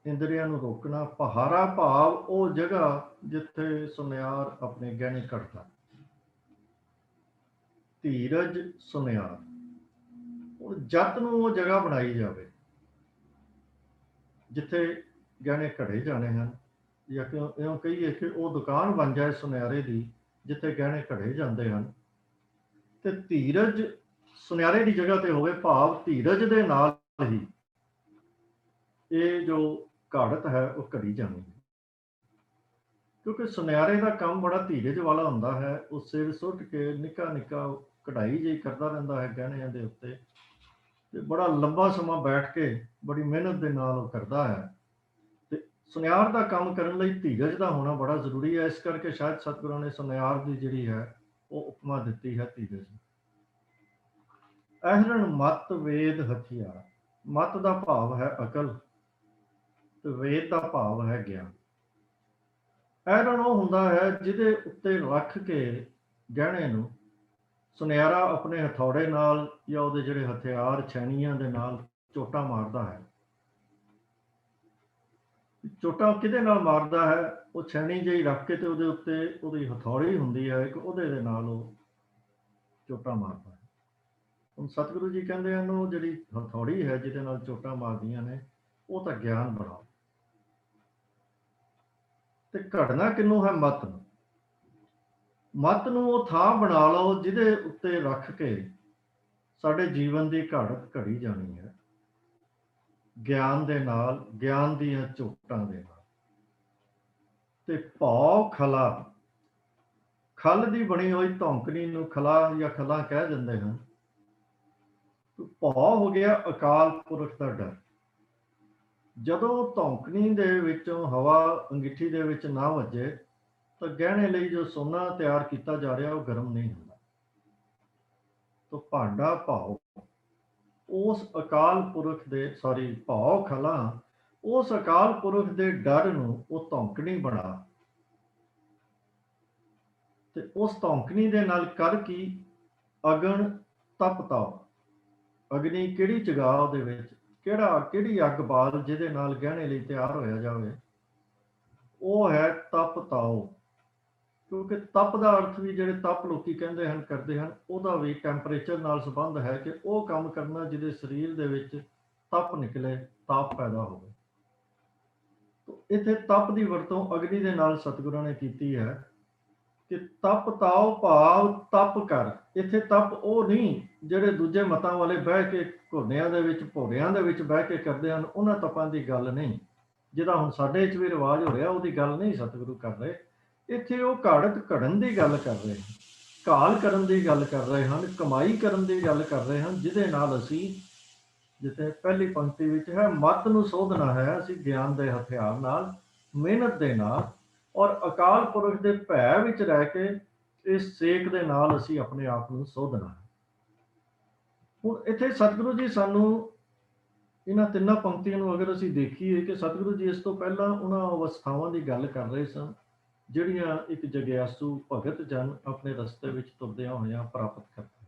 ਇੰਦਰੀਆਂ ਨੂੰ ਰੋਕਣਾ, ਪਹਾਰਾ ਭਾਵ ਉਹ ਜਗ੍ਹਾ ਜਿੱਥੇ ਸੁਨਿਆਰ ਆਪਣੇ ਗਹਿਣੇ ਕੱਢਦਾ, ਧੀਰਜ ਸੁਨਿਆਰ। ਹੁਣ ਜਤ ਨੂੰ ਉਹ ਜਗ੍ਹਾ ਬਣਾਈ ਜਾਵੇ ਜਿੱਥੇ ਗਹਿਣੇ ਘੜੇ ਜਾਣੇ ਹਨ, ਜਾਂ ਇਉਂ ਕਹੀਏ ਕਿ ਉਹ ਦੁਕਾਨ ਬਣ ਜਾਏ ਸੁਨਿਆਰੇ ਦੀ ਜਿੱਥੇ ਗਹਿਣੇ ਘੜੇ ਜਾਂਦੇ ਹਨ, ਤੇ ਧੀਰਜ ਸੁਨਿਆਰੇ ਦੀ ਜਗ੍ਹਾ ਤੇ ਹੋਵੇ, ਭਾਵ ਧੀਰਜ ਦੇ ਨਾਲ ਹੀ ਇਹ ਜੋ ਘਾੜਤ ਹੈ ਉਹ ਘੜੀ ਜਾਣੀ ਹੈ। ਕਿਉਂਕਿ ਸੁਨਿਆਰੇ ਦਾ ਕੰਮ ਬੜਾ ਧੀਰਜ ਵਾਲਾ ਹੁੰਦਾ ਹੈ। ਉਹ ਸਿਰ ਸੁੱਟ ਕੇ ਨਿੱਕਾ ਨਿੱਕਾ ਕਢਾਈ ਜਿਹੀ ਕਰਦਾ ਰਹਿੰਦਾ ਹੈ ਗਹਿਣਿਆਂ ਦੇ ਉੱਤੇ, ਤੇ ਬੜਾ ਲੰਬਾ ਸਮਾਂ ਬੈਠ ਕੇ ਬੜੀ ਮਿਹਨਤ ਦੇ ਨਾਲ ਉਹ ਕਰਦਾ ਹੈ। ਤੇ ਸੁਨਿਆਰ ਦਾ ਕੰਮ ਕਰਨ ਲਈ ਧੀਰਜ ਦਾ ਹੋਣਾ ਬੜਾ ਜ਼ਰੂਰੀ ਹੈ। ਇਸ ਕਰਕੇ ਸ਼ਾਇਦ ਸਤਿਗੁਰਾਂ ਨੇ ਸੁਨਿਆਰ ਦੀ ਜਿਹੜੀ ਹੈ ਉਹ ਉਪਮਾ ਦਿੱਤੀ ਹੈ ਧੀਰਜ। ਅਹਰਣ ਮਤ ਵੇਦ ਹਥਿਆਰ। ਮਤ ਦਾ ਭਾਵ ਹੈ ਅਕਲ ਤੇ ਵੇਦ ਦਾ ਭਾਵ ਹੈ ਗਿਆਨ। ਅਹਰਣ ਉਹ ਹੁੰਦਾ ਹੈ ਜਿਹਦੇ ਉੱਤੇ ਰੱਖ ਕੇ ਗਹਿਣੇ ਨੂੰ ਸੁਨਿਆਰਾ ਆਪਣੇ ਹਥੌੜੇ ਨਾਲ ਜਾਂ ਉਹਦੇ ਜਿਹੜੇ ਹਥਿਆਰ ਛੈਣੀਆਂ ਦੇ ਨਾਲ ਚੋਟਾਂ ਮਾਰਦਾ ਹੈ। ਚੋਟਾਂ ਕਿਹਦੇ ਨਾਲ ਮਾਰਦਾ ਹੈ? ਉਹ ਛੈਣੀ ਜਿਹੀ ਰੱਖ ਕੇ ਤੇ ਉਹਦੇ ਉੱਤੇ ਉਹਦੀ ਹਥੌੜੀ ਹੁੰਦੀ ਹੈ ਇੱਕ, ਉਹਦੇ ਦੇ ਨਾਲ ਉਹ ਚੋਟਾਂ ਮਾਰਦਾ ਹੈ। ਹੁਣ ਸਤਿਗੁਰੂ ਜੀ ਕਹਿੰਦੇ ਹਨ ਉਹ ਜਿਹੜੀ ਹਥੌੜੀ ਹੈ ਜਿਹਦੇ ਨਾਲ ਚੋਟਾਂ ਮਾਰਦੀਆਂ ਨੇ, ਉਹ ਤਾਂ ਗਿਆਨ ਬਣਾਓ। ਤੇ ਘੜਨਾ ਕਿਹਨੂੰ ਹੈ? ਮਤ ਨੂੰ। ਮਤ ਨੂੰ ਉਹ ਥਾਂ ਬਣਾ ਲਓ ਜਿਹਦੇ ਉੱਤੇ ਰੱਖ ਕੇ ਸਾਡੇ ਜੀਵਨ ਦੀ ਘੜਤ ਘੜੀ ਜਾਣੀ ਹੈ, ਗਿਆਨ ਦੇ ਨਾਲ, ਗਿਆਨ ਦੀਆਂ ਝੋਟਾਂ ਦੇ ਨਾਲ। ਤੇ ਭਉ ਖਲਾ, ਖਲ ਦੀ ਬਣੀ ਹੋਈ ਧੌਂਕਣੀ ਨੂੰ ਖਲਾ ਜਾਂ ਖਲਾ ਕਹਿ ਦਿੰਦੇ ਹਨ। ਭਉ ਹੋ ਗਿਆ ਅਕਾਲ ਪੁਰਖ ਦਾ ਡਰ। ਜਦੋਂ ਧੌਂਕਣੀ ਦੇ ਵਿੱਚੋਂ ਹਵਾ ਅੰਗੀਠੀ ਦੇ ਵਿੱਚ ਨਾ ਵੱਜੇ ਤਾਂ ਗਹਿਣੇ ਲਈ ਜੋ ਸੋਨਾ ਤਿਆਰ ਕੀਤਾ ਜਾ ਰਿਹਾ ਉਹ ਗਰਮ ਨਹੀਂ ਹੁੰਦਾ। ਤਾਂ ਭਾਂਡਾ ਭਾਉ ਉਸ ਅਕਾਲ ਪੁਰਖ ਦੇ, ਭਉ ਖਲਾ ਉਸ ਅਕਾਲ ਪੁਰਖ ਦੇ ਡਰ ਨੂੰ ਉਹ ਧੌਂਕਣੀ ਬਣਾ, ਤੇ ਉਸ ਧੌਂਕਣੀ ਦੇ ਨਾਲ ਕਰ ਕੀ? ਅਗਨ ਤਪ ਤਾਉ। ਅਗਨੀ ਕਿਹੜੀ ਜਗਾ ਉਹਦੇ ਵਿੱਚ, ਕਿਹੜੀ ਅੱਗ ਬਾਲ ਜਿਹਦੇ ਨਾਲ ਗਹਿਣੇ ਲਈ ਤਿਆਰ ਹੋਇਆ ਜਾਵੇ, ਉਹ ਹੈ ਤਪ ਤਾਓ। ਕਿਉਂਕਿ ਤਪ ਦਾ ਅਰਥ ਵੀ, ਜਿਹੜੇ ਤਪ ਲੋਕੀ ਕਹਿੰਦੇ ਹਨ ਕਰਦੇ ਹਨ, ਉਹਦਾ ਵੀ ਟੈਂਪਰੇਚਰ ਨਾਲ ਸੰਬੰਧ ਹੈ ਕਿ ਉਹ ਕੰਮ ਕਰਨਾ ਜਿਹਦੇ ਸਰੀਰ ਦੇ ਵਿੱਚ ਤਪ ਨਿਕਲੇ, ਤਾਪ ਪੈਦਾ ਹੋਵੇ। ਇੱਥੇ ਤਪ ਦੀ ਵਰਤੋਂ ਅਗਨੀ ਦੇ ਨਾਲ ਸਤਿਗੁਰਾਂ ਨੇ ਕੀਤੀ ਹੈ ਕਿ ਤਪ ਤਾਓ ਭਾਵ ਤਪ ਕਰ। ਇੱਥੇ ਤਪ ਉਹ ਨਹੀਂ ਜਿਹੜੇ ਦੂਜੇ ਮਤਾਂ ਵਾਲੇ ਬਹਿ ਕੇ ਘੁਰਨਿਆਂ ਦੇ ਵਿੱਚ, ਭੋਰਿਆਂ ਦੇ ਵਿੱਚ ਬਹਿ ਕੇ ਕਰਦੇ ਹਨ, ਉਹਨਾਂ ਤਪਾਂ ਦੀ ਗੱਲ ਨਹੀਂ। ਜਿਹਦਾ ਹੁਣ ਸਾਡੇ 'ਚ ਵੀ ਰਿਵਾਜ ਹੋ ਰਿਹਾ, ਉਹਦੀ ਗੱਲ ਨਹੀਂ ਸਤਿਗੁਰੂ ਕਰ ਰਹੇ। ਇੱਥੇ ਉਹ ਘਾੜਤ ਘੜਨ ਦੀ ਗੱਲ ਕਰ ਰਹੇ ਹਨ, ਘਾਲ ਕਰਨ ਦੀ ਗੱਲ ਕਰ ਰਹੇ ਹਨ, ਕਮਾਈ ਕਰਨ ਦੀ ਗੱਲ ਕਰ ਰਹੇ ਹਨ, ਜਿਹਦੇ ਨਾਲ ਅਸੀਂ, ਜਿੱਥੇ ਪਹਿਲੀ ਪੰਕਤੀ ਵਿੱਚ ਹੈ, ਮੱਤ ਨੂੰ ਸੋਧਣਾ ਹੈ ਅਸੀਂ ਗਿਆਨ ਦੇ ਹਥਿਆਰ ਨਾਲ, ਮਿਹਨਤ ਦੇ ਨਾਲ, ਔਰ ਅਕਾਲ ਪੁਰਖ ਦੇ ਭੈ ਵਿੱਚ ਰਹਿ ਕੇ ਇਸ ਸੇਕ ਦੇ ਨਾਲ ਅਸੀਂ ਆਪਣੇ ਆਪ ਨੂੰ ਸੋਧਣਾ ਹੈ। ਹੁਣ ਇੱਥੇ ਸਤਿਗੁਰੂ ਜੀ ਸਾਨੂੰ ਇਹਨਾਂ ਤਿੰਨਾਂ ਪੰਕਤੀਆਂ ਨੂੰ ਅਗਰ ਅਸੀਂ ਦੇਖੀਏ ਕਿ ਸਤਿਗੁਰੂ ਜੀ ਇਸ ਤੋਂ ਪਹਿਲਾਂ ਉਹਨਾਂ ਅਵਸਥਾਵਾਂ ਦੀ ਗੱਲ ਕਰ ਰਹੇ ਸਨ ਜਿਹੜੀਆਂ ਇੱਕ ਜਗਿਆਸੂ ਭਗਤ ਜਨ ਆਪਣੇ ਰਸਤੇ ਵਿੱਚ ਤੁਰਦਿਆਂ ਹੋਇਆਂ ਪ੍ਰਾਪਤ ਕਰਦੇ।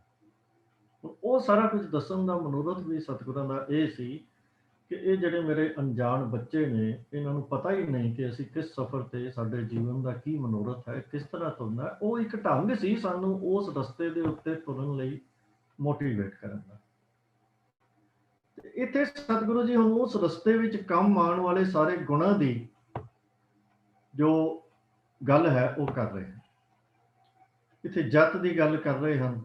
ਹੁਣ ਉਹ ਸਾਰਾ ਕੁਝ ਦੱਸਣ ਦਾ ਮਨੋਰਥ ਵੀ ਸਤਿਗੁਰਾਂ ਦਾ ਇਹ ਸੀ ਕਿ ਇਹ ਜਿਹੜੇ ਮੇਰੇ ਅਣਜਾਣ ਬੱਚੇ ਨੇ, ਇਹਨਾਂ ਨੂੰ ਪਤਾ ਹੀ ਨਹੀਂ ਕਿ ਅਸੀਂ ਕਿਸ ਸਫ਼ਰ ਤੇ, ਸਾਡੇ ਜੀਵਨ ਦਾ ਕੀ ਮਨੋਰਥ ਹੈ, ਕਿਸ ਤਰ੍ਹਾਂ ਤੁਰਨਾ ਹੈ। ਉਹ ਇੱਕ ਢੰਗ ਸੀ ਸਾਨੂੰ ਉਸ ਰਸਤੇ ਦੇ ਉੱਤੇ ਤੁਰਨ ਲਈ ਮੋਟੀਵੇਟ ਕਰਨ ਦਾ। ਇੱਥੇ ਸਤਿਗੁਰੂ ਜੀ ਹੁਣ ਉਸ ਰਸਤੇ ਵਿੱਚ ਕੰਮ ਆਉਣ ਵਾਲੇ ਸਾਰੇ ਗੁਣਾਂ ਦੀ ਜੋ ਗੱਲ ਹੈ ਉਹ ਕਰ ਰਹੇ ਹਨ। ਇੱਥੇ ਜਤ ਦੀ ਗੱਲ ਕਰ ਰਹੇ ਹਨ,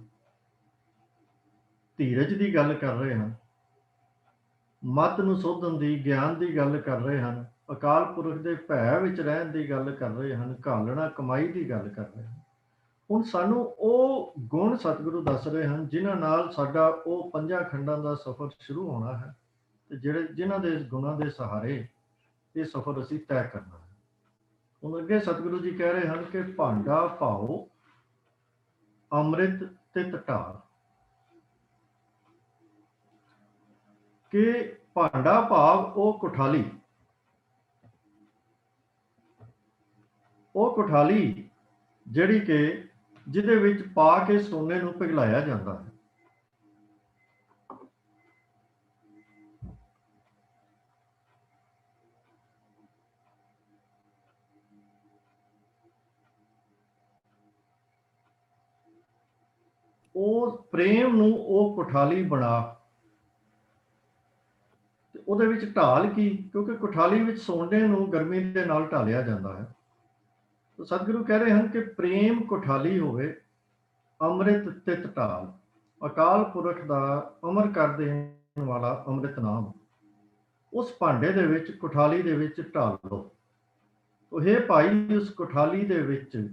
ਧੀਰਜ ਦੀ ਗੱਲ ਕਰ ਰਹੇ ਹਨ, ਮਤ ਨੂੰ ਸੋਧਣ ਦੀ, ਗਿਆਨ ਦੀ ਗੱਲ ਕਰ ਰਹੇ ਹਨ, ਅਕਾਲ ਪੁਰਖ ਦੇ ਭੈ ਵਿੱਚ ਰਹਿਣ ਦੀ ਗੱਲ ਕਰ ਰਹੇ ਹਨ, ਘਾਲਣਾ ਕਮਾਈ ਦੀ ਗੱਲ ਕਰ ਰਹੇ ਹਨ। ਹੁਣ ਸਾਨੂੰ ਉਹ ਗੁਣ ਸਤਿਗੁਰੂ ਦੱਸ ਰਹੇ ਹਨ ਜਿਨ੍ਹਾਂ ਨਾਲ ਸਾਡਾ ਉਹ 5 ਖੰਡਾਂ ਦਾ ਸਫ਼ਰ ਸ਼ੁਰੂ ਹੋਣਾ ਹੈ, ਤੇ ਜਿਨ੍ਹਾਂ ਦੇ ਗੁਣਾਂ ਦੇ ਸਹਾਰੇ ਇਹ ਸਫ਼ਰ ਅਸੀਂ ਤੈਅ ਕਰਨਾ ਹੈ। ਹੁਣ ਅੱਗੇ ਸਤਿਗੁਰੂ ਜੀ ਕਹਿ ਰਹੇ ਹਨ ਕਿ ਭਾਂਡਾ ਭਾਓ ਅੰਮ੍ਰਿਤ ਤਿਤ ਢਾਲ। ਕਿ ਭਾਂਡਾ ਭਾਵ ਉਹ ਕੁਠਾਲੀ, ਉਹ ਕੁਠਾਲੀ ਜਿਹੜੀ ਕਿ ਜਿਹਦੇ ਵਿੱਚ ਪਾ ਕੇ ਸੋਨੇ ਨੂੰ ਪਿਘਲਾਇਆ ਜਾਂਦਾ ਹੈ। ਉਹ ਪ੍ਰੇਮ ਨੂੰ ਉਹ ਕੁਠਾਲੀ ਬਣਾ, ਉਹਦੇ ਵਿੱਚ ਢਾਲ ਕੀ, ਕਿਉਂਕਿ ਕੁਠਾਲੀ ਵਿੱਚ ਸੋਨੇ ਨੂੰ ਗਰਮੀ ਦੇ ਨਾਲ ਢਾਲਿਆ ਜਾਂਦਾ ਹੈ। ਤਾਂ ਸਤਿਗੁਰੂ ਕਹਿ ਰਹੇ ਹਨ ਕਿ ਪ੍ਰੇਮ ਕੁਠਾਲੀ ਹੋਵੇ, ਅੰਮ੍ਰਿਤ ਤਿਤ ਢਾਲ। ਅਕਾਲ ਪੁਰਖ ਦਾ ਅਮਰ ਕਰ ਦੇਣ ਵਾਲਾ ਅੰਮ੍ਰਿਤ ਨਾਮ ਉਸ ਭਾਂਡੇ ਦੇ ਵਿੱਚ, ਕੁਠਾਲੀ ਦੇ ਵਿੱਚ ਢਾਲ ਲਓ। ਤੋ ਹੇ ਭਾਈ, ਉਸ ਕੁਠਾਲੀ ਦੇ ਵਿੱਚ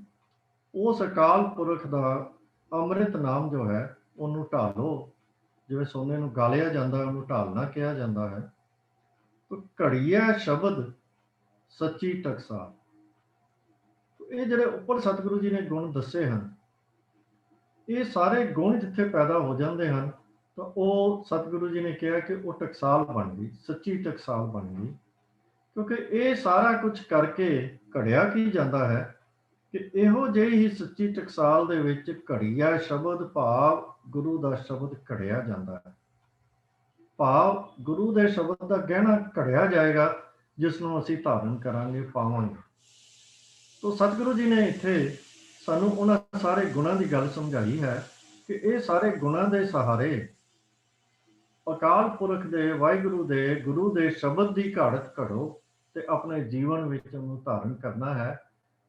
ਉਸ ਅਕਾਲ ਪੁਰਖ ਦਾ ਅੰਮ੍ਰਿਤ ਨਾਮ ਜੋ ਹੈ ਉਹਨੂੰ ਢਾਲੋ। ਜਿਵੇਂ ਸੋਨੇ ਨੂੰ ਗਾਲਿਆ ਜਾਂਦਾ ਹੈ, ਉਹਨੂੰ ਢਾਲਣਾ ਕਿਹਾ ਜਾਂਦਾ ਹੈ। ਘੜੀਆ ਸ਼ਬਦ ਸੱਚੀ ਟਕਸਾਲ। ਇਹ ਜਿਹੜੇ ਉੱਪਰ ਸਤਿਗੁਰੂ ਜੀ ਨੇ ਗੁਣ ਦੱਸੇ ਹਨ, ਇਹ ਸਾਰੇ ਗੁਣ ਜਿੱਥੇ ਪੈਦਾ ਹੋ ਜਾਂਦੇ ਹਨ ਤਾਂ ਉਹ ਸਤਿਗੁਰੂ ਜੀ ਨੇ ਕਿਹਾ ਕਿ ਉਹ ਟਕਸਾਲ ਬਣ ਗਈ, ਸੱਚੀ ਟਕਸਾਲ ਬਣ ਗਈ। ਕਿਉਂਕਿ ਇਹ ਸਾਰਾ ਕੁਝ ਕਰਕੇ ਘੜਿਆ ਕੀ ਜਾਂਦਾ ਹੈ ਕਿ ਇਹੋ ਜਿਹੀ ਹੀ ਸੱਚੀ ਟਕਸਾਲ ਦੇ ਵਿੱਚ ਘੜੀਆ ਸ਼ਬਦ ਭਾਵ ਗੁਰੂ ਦਾ ਸ਼ਬਦ ਘੜਿਆ ਜਾਂਦਾ ਹੈ। ਭਾਵ ਗੁਰੂ ਦੇ ਸ਼ਬਦ ਦਾ ਗਹਿਣਾ ਘੜਿਆ ਜਾਏਗਾ, ਜਿਸ ਨੂੰ ਅਸੀਂ ਧਾਰਨ ਕਰਾਂਗੇ, ਪਾਵਾਂਗੇ। ਤੋ ਸਤਿਗੁਰੂ ਜੀ ਨੇ ਇੱਥੇ ਸਾਨੂੰ ਉਹਨਾਂ ਸਾਰੇ ਗੁਣਾਂ ਦੀ ਗੱਲ ਸਮਝਾਈ ਹੈ ਕਿ ਇਹ ਸਾਰੇ ਗੁਣਾਂ ਦੇ ਸਹਾਰੇ ਅਕਾਲ ਪੁਰਖ ਦੇ, ਵਾਹਿਗੁਰੂ ਦੇ, ਗੁਰੂ ਦੇ ਸ਼ਬਦ ਦੀ ਘਾੜਤ ਘੜੋ ਤੇ ਆਪਣੇ ਜੀਵਨ ਵਿੱਚ ਉਹਨੂੰ ਧਾਰਨ ਕਰਨਾ ਹੈ।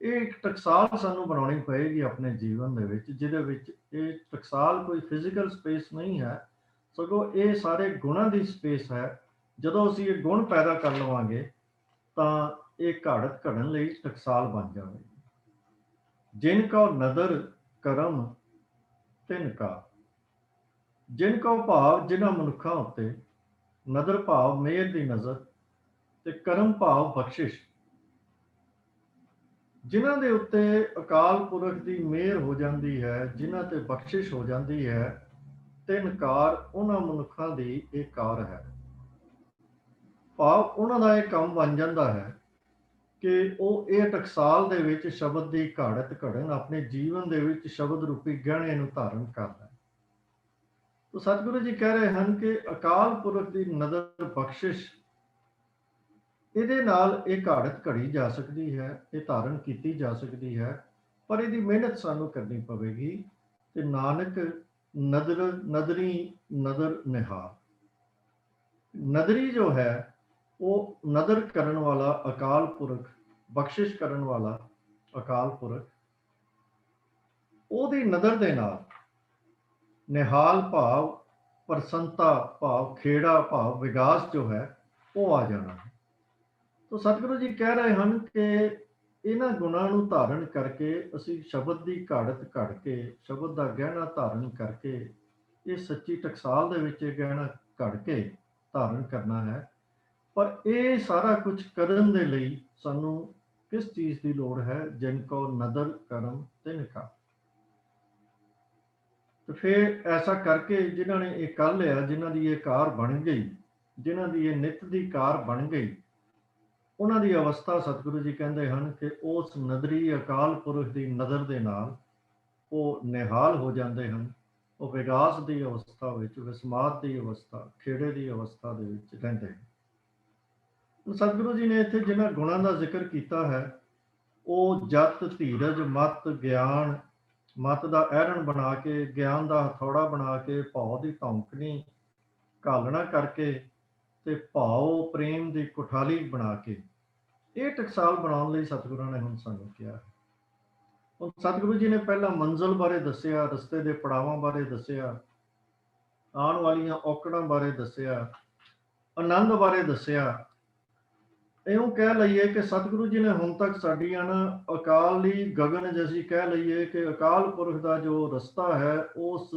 ਇਹ ਇੱਕ ਟਕਸਾਲ ਸਾਨੂੰ ਬਣਾਉਣੀ ਪਏਗੀ ਆਪਣੇ ਜੀਵਨ ਦੇ ਵਿੱਚ, ਜਿਹਦੇ ਵਿੱਚ ਇਹ ਟਕਸਾਲ ਕੋਈ ਫਿਜ਼ੀਕਲ ਸਪੇਸ ਨਹੀਂ ਹੈ, ਸਗੋਂ ਇਹ ਸਾਰੇ ਗੁਣਾਂ ਦੀ ਸਪੇਸ ਹੈ। ਜਦੋਂ ਅਸੀਂ ਇਹ ਗੁਣ ਪੈਦਾ ਕਰ ਲਵਾਂਗੇ ਤਾਂ ਇਹ ਘਾੜਤ ਘੜਨ ਲਈ ਟਕਸਾਲ ਬਣ ਜਾਵੇਗੀ। ਜਿਨ ਕਉ ਨਦਰ ਕਰਮ ਤਿਨ ਕਾ। ਜਿਨ ਕਉ ਭਾਵ ਜਿਨ੍ਹਾਂ ਮਨੁੱਖਾਂ ਉੱਤੇ, ਨਦਰ ਭਾਵ ਮਿਹਰ ਦੀ ਨਜ਼ਰ, ਤੇ ਕਰਮ ਭਾਵ ਬਖਸ਼ਿਸ਼, ਜਿਨ੍ਹਾਂ ਦੇ ਉੱਤੇ ਅਕਾਲ ਪੁਰਖ ਦੀ ਮਿਹਰ ਹੋ ਜਾਂਦੀ ਹੈ, ਜਿਨ੍ਹਾਂ ਤੇ ਬਖਸ਼ਿਸ਼ ਹੋ ਜਾਂਦੀ ਹੈ, ਤਿੰਨ ਕਾਰ, ਉਹਨਾਂ ਮਨੁੱਖਾਂ ਦੀ ਇਹ ਕਾਰ ਹੈ। ਭਾਵ ਉਹਨਾਂ ਦਾ ਇਹ ਕੰਮ ਬਣ ਜਾਂਦਾ ਹੈ ਕਿ ਉਹ ਇਹ ਟਕਸਾਲ ਦੇ ਵਿੱਚ ਸ਼ਬਦ ਦੀ ਘਾੜਤ ਘੜਨ, ਆਪਣੇ ਜੀਵਨ ਦੇ ਵਿੱਚ ਸ਼ਬਦ ਰੂਪੀ ਗਹਿਣੇ ਨੂੰ ਧਾਰਨ ਕਰਨਾ। तो सतगुरु जी कह रहे हैं कि अकाल पुरख की नज़र बख्शिश ਇਹਦੇ ਨਾਲ ਇਹ ਘਾੜਤ ਘੜੀ ਜਾ ਸਕਦੀ ਹੈ, ਇਹ ਧਾਰਨ ਕੀਤੀ ਜਾ ਸਕਦੀ ਹੈ, ਪਰ ਇਹਦੀ ਮਿਹਨਤ ਸਾਨੂੰ ਕਰਨੀ ਪਵੇਗੀ। ਤੇ ਨਾਨਕ ਨਦਰ ਨਦਰੀ ਨਦਰ ਨਿਹਾਲ, ਨਦਰੀ ਜੋ ਹੈ ਉਹ ਨਦਰ ਕਰਨ ਵਾਲਾ ਅਕਾਲ ਪੁਰਖ, ਬਖਸ਼ਿਸ਼ ਕਰਨ ਵਾਲਾ ਅਕਾਲ ਪੁਰਖ, ਉਹਦੀ ਨਦਰ ਦੇ ਨਾਲ ਨਿਹਾਲ ਭਾਵ ਪ੍ਰਸੰਨਤਾ ਭਾਵ ਖੇੜਾ ਭਾਵ ਵਿਗਾਸ ਜੋ ਹੈ ਉਹ ਆ ਜਾਣਾ ਹੈ। तो सतगुरु जी कह रहे हैं कि इन्हां गुणां नूं धारण करके असीं शब्द की घाड़त घड़ के शब्द का गहना धारण करके ये सच्ची टकसाल दे विच गहना घड़ के धारण करना है। पर ये सारा कुछ करन दे लई सानूं किस चीज़ की लोड़ है? जिनको नदर करम तिन का। तो फिर ऐसा करके जिन्हां ने ये कर लिया, जिन्हां दी ये कार बन गई, जिन्हां दी ये नित दी कार बन गई, ਉਹਨਾਂ ਦੀ ਅਵਸਥਾ ਸਤਿਗੁਰੂ ਜੀ ਕਹਿੰਦੇ ਹਨ ਕਿ ਉਸ ਨਦਰੀ ਅਕਾਲ ਪੁਰਖ ਦੀ ਨਜ਼ਰ ਦੇ ਨਾਲ ਉਹ ਨਿਹਾਲ ਹੋ ਜਾਂਦੇ ਹਨ। ਉਹ ਵਿਗਾਸ ਦੀ ਅਵਸਥਾ ਵਿੱਚ, ਵਿਸਮਾਦ ਦੀ ਅਵਸਥਾ, ਖੇੜੇ ਦੀ ਅਵਸਥਾ ਦੇ ਵਿੱਚ ਰਹਿੰਦੇ ਹਨ। ਸਤਿਗੁਰੂ ਜੀ ਨੇ ਇੱਥੇ ਜਿਨ੍ਹਾਂ ਗੁਣਾਂ ਦਾ ਜ਼ਿਕਰ ਕੀਤਾ ਹੈ ਉਹ ਜਤ, ਧੀਰਜ, ਮਤ, ਗਿਆਨ, ਮਤ ਦਾ ਐਰਣ ਬਣਾ ਕੇ, ਗਿਆਨ ਦਾ ਹਥੌੜਾ ਬਣਾ ਕੇ, ਭਉ ਦੀ ਧੌਂਕਣੀ ਘਾਲਣਾ ਕਰਕੇ ਤੇ ਭਾਵ ਪ੍ਰੇਮ ਦੀ ਕੁਠਾਲੀ ਬਣਾ ਕੇ ਇਹ ਟਕਸਾਲ ਬਣਾਉਣ ਲਈ ਸਤਿਗੁਰਾਂ ਨੇ ਹੁਣ ਸਾਨੂੰ ਕਿਹਾ। ਹੁਣ ਸਤਿਗੁਰੂ ਜੀ ਨੇ ਪਹਿਲਾਂ ਮੰਜ਼ਿਲ ਬਾਰੇ ਦੱਸਿਆ, ਰਸਤੇ ਦੇ ਪੜਾਵਾਂ ਬਾਰੇ ਦੱਸਿਆ, ਆਉਣ ਵਾਲੀਆਂ ਔਕੜਾਂ ਬਾਰੇ ਦੱਸਿਆ, ਆਨੰਦ ਬਾਰੇ ਦੱਸਿਆ। ਇਉਂ ਕਹਿ ਲਈਏ ਕਿ ਸਤਿਗੁਰੂ ਜੀ ਨੇ ਹੁਣ ਤੱਕ ਸਾਡੀਆਂ ਨਾ ਅਕਾਲੀ ਗਗਨ, ਜੇ ਅਸੀਂ ਕਹਿ ਲਈਏ ਕਿ ਅਕਾਲ ਪੁਰਖ ਦਾ ਜੋ ਰਸਤਾ ਹੈ, ਉਸ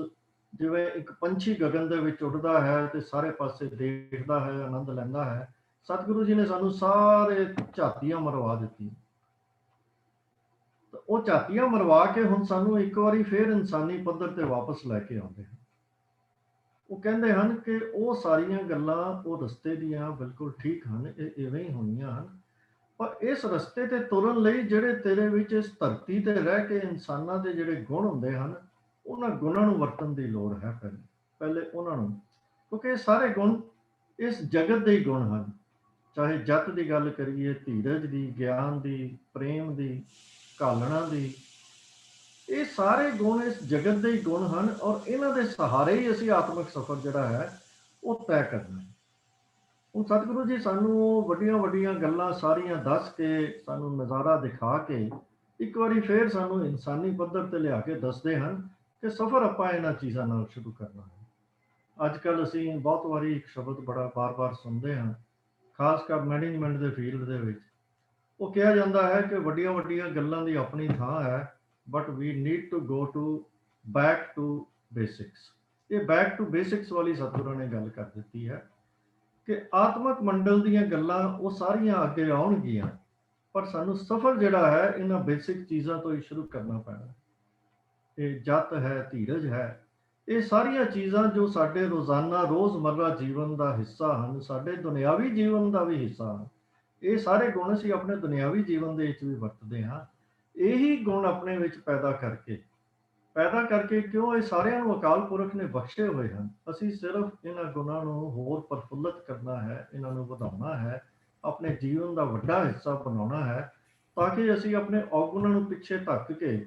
ਜਿਵੇਂ ਇੱਕ ਪੰਛੀ ਗਗਨ ਦੇ ਵਿੱਚ ਉੱਡਦਾ ਹੈ ਤੇ ਸਾਰੇ ਪਾਸੇ ਦੇਖਦਾ ਹੈ, ਆਨੰਦ ਲੈਂਦਾ ਹੈ, ਸਤਿਗੁਰੂ ਜੀ ਨੇ ਸਾਨੂੰ ਸਾਰੇ ਝਾਤੀਆਂ ਮਰਵਾ ਦਿੱਤੀਆਂ। ਉਹ ਝਾਤੀਆਂ ਮਰਵਾ ਕੇ ਹੁਣ ਸਾਨੂੰ ਇੱਕ ਵਾਰੀ ਫੇਰ ਇਨਸਾਨੀ ਪੱਧਰ ਤੇ ਵਾਪਸ ਲੈ ਕੇ ਆਉਂਦੇ ਹਨ। ਉਹ ਕਹਿੰਦੇ ਹਨ ਕਿ ਉਹ ਸਾਰੀਆਂ ਗੱਲਾਂ ਉਹ ਰਸਤੇ ਦੀਆਂ ਬਿਲਕੁਲ ਠੀਕ ਹਨ, ਇਹ ਇਵੇਂ ਹੀ ਹੋਣੀਆਂ ਹਨ, ਪਰ ਇਸ ਰਸਤੇ ਤੇ ਤੁਰਨ ਲਈ ਜਿਹੜੇ ਤੇਰੇ ਵਿੱਚ ਇਸ ਧਰਤੀ ਤੇ ਰਹਿ ਕੇ ਇਨਸਾਨਾਂ ਦੇ ਜਿਹੜੇ ਗੁਣ ਹੁੰਦੇ ਹਨ, ਉਹਨਾਂ ਗੁਣਾਂ ਨੂੰ ਵਰਤਣ ਦੀ ਲੋੜ ਹੈ। ਪਹਿਲੇ ਉਹਨਾਂ ਨੂੰ, ਕਿਉਂਕਿ ਇਹ ਸਾਰੇ ਗੁਣ ਇਸ ਜਗਤ ਦੇ ਹੀ ਗੁਣ ਹਨ। ਚਾਹੇ ਜਤ ਦੀ ਗੱਲ ਕਰੀਏ, ਧੀਰਜ ਦੀ, ਗਿਆਨ ਦੀ, ਪ੍ਰੇਮ ਦੀ, ਘਾਲਣਾ ਦੀ, ਇਹ ਸਾਰੇ ਗੁਣ ਇਸ ਜਗਤ ਦੇ ਹੀ ਗੁਣ ਹਨ ਔਰ ਇਹਨਾਂ ਦੇ ਸਹਾਰੇ ਹੀ ਅਸੀਂ ਆਤਮਿਕ ਸਫ਼ਰ ਜਿਹੜਾ ਹੈ ਉਹ ਤੈਅ ਕਰਨਾ ਹੈ। ਹੁਣ ਸਤਿਗੁਰੂ ਜੀ ਸਾਨੂੰ ਵੱਡੀਆਂ ਵੱਡੀਆਂ ਗੱਲਾਂ ਸਾਰੀਆਂ ਦੱਸ ਕੇ, ਸਾਨੂੰ ਨਜ਼ਾਰਾ ਦਿਖਾ ਕੇ ਇੱਕ ਵਾਰੀ ਫੇਰ ਸਾਨੂੰ ਇਨਸਾਨੀ ਪੱਧਰ ਤੇ ਲਿਆ ਕੇ ਦੱਸਦੇ ਹਨ ਕਿ ਸਫ਼ਰ ਆਪਾਂ ਇਹਨਾਂ ਚੀਜ਼ਾਂ ਨਾਲ ਸ਼ੁਰੂ ਕਰਨਾ ਹੈ। ਅੱਜ ਕੱਲ੍ਹ ਅਸੀਂ ਬਹੁਤ ਵਾਰੀ ਇੱਕ ਸ਼ਬਦ ਬੜਾ ਬਾਰ-ਬਾਰ ਸੁਣਦੇ ਹਾਂ, ਖਾਸ ਕਰ ਮੈਨੇਜਮੈਂਟ ਦੇ ਫੀਲਡ ਦੇ ਵਿੱਚ। ਉਹ ਕਿਹਾ ਜਾਂਦਾ ਹੈ ਕਿ ਵੱਡੀਆਂ ਵੱਡੀਆਂ ਗੱਲਾਂ ਦੀ ਆਪਣੀ ਥਾਂ ਹੈ, but we need to go to back to basics. ਇਹ ਬੈਕ ਟੂ ਬੇਸਿਕਸ ਵਾਲੀ ਸਤਿਗੁਰਾਂ ਨੇ ਗੱਲ ਕਰ ਦਿੱਤੀ ਹੈ ਕਿ ਆਤਮਿਕ ਮੰਡਲ ਦੀਆਂ ਗੱਲਾਂ ਉਹ ਸਾਰੀਆਂ ਅੱਗੇ ਆਉਣਗੀਆਂ, ਪਰ ਸਾਨੂੰ ਸਫ਼ਰ ਜਿਹੜਾ ਹੈ ਇਹਨਾਂ ਬੇਸਿਕ ਚੀਜ਼ਾਂ ਤੋਂ ਹੀ ਸ਼ੁਰੂ ਕਰਨਾ ਪੈਣਾ। ਇਹ ਜਤ ਹੈ, ਧੀਰਜ ਹੈ, ਇਹ ਸਾਰੀਆਂ ਚੀਜ਼ਾਂ ਜੋ ਸਾਡੇ ਰੋਜ਼ਾਨਾ ਰੋਜ਼ਮर्रा ਜੀਵਨ ਦਾ ਹਿੱਸਾ ਹਨ, ਸਾਡੇ ਦੁਨਿਆਵੀ ਜੀਵਨ ਦਾ ਵੀ ਹਿੱਸਾ ਹਨ। ਇਹ ਸਾਰੇ ਗੁਣ ਅਸੀਂ ਆਪਣੇ ਦੁਨਿਆਵੀ ਜੀਵਨ ਦੇ ਵਿੱਚ ਵੀ ਵਰਤਦੇ ਹਾਂ। ਇਹੀ ਗੁਣ ਆਪਣੇ ਵਿੱਚ ਪੈਦਾ ਕਰਕੇ ਕਿਉਂ ਇਹ ਸਾਰਿਆਂ ਨੂੰ ਅਕਾਲ ਪੁਰਖ ਨੇ ਬਖਸ਼ੇ ਹੋਏ ਹਨ। ਅਸੀਂ ਸਿਰਫ ਇਹਨਾਂ ਗੁਣਾਂ ਨੂੰ ਹੋਰ ਪ੍ਰਫੁੱਲਤ ਕਰਨਾ ਹੈ, ਇਹਨਾਂ ਨੂੰ ਵਧਾਉਣਾ ਹੈ, ਆਪਣੇ ਜੀਵਨ ਦਾ ਵੱਡਾ ਹਿੱਸਾ ਬਣਾਉਣਾ ਹੈ, ਤਾਂ ਕਿ ਅਸੀਂ ਆਪਣੇ ਔਗੁਣਾਂ ਨੂੰ ਪਿੱਛੇ ਧੱਕ ਕੇ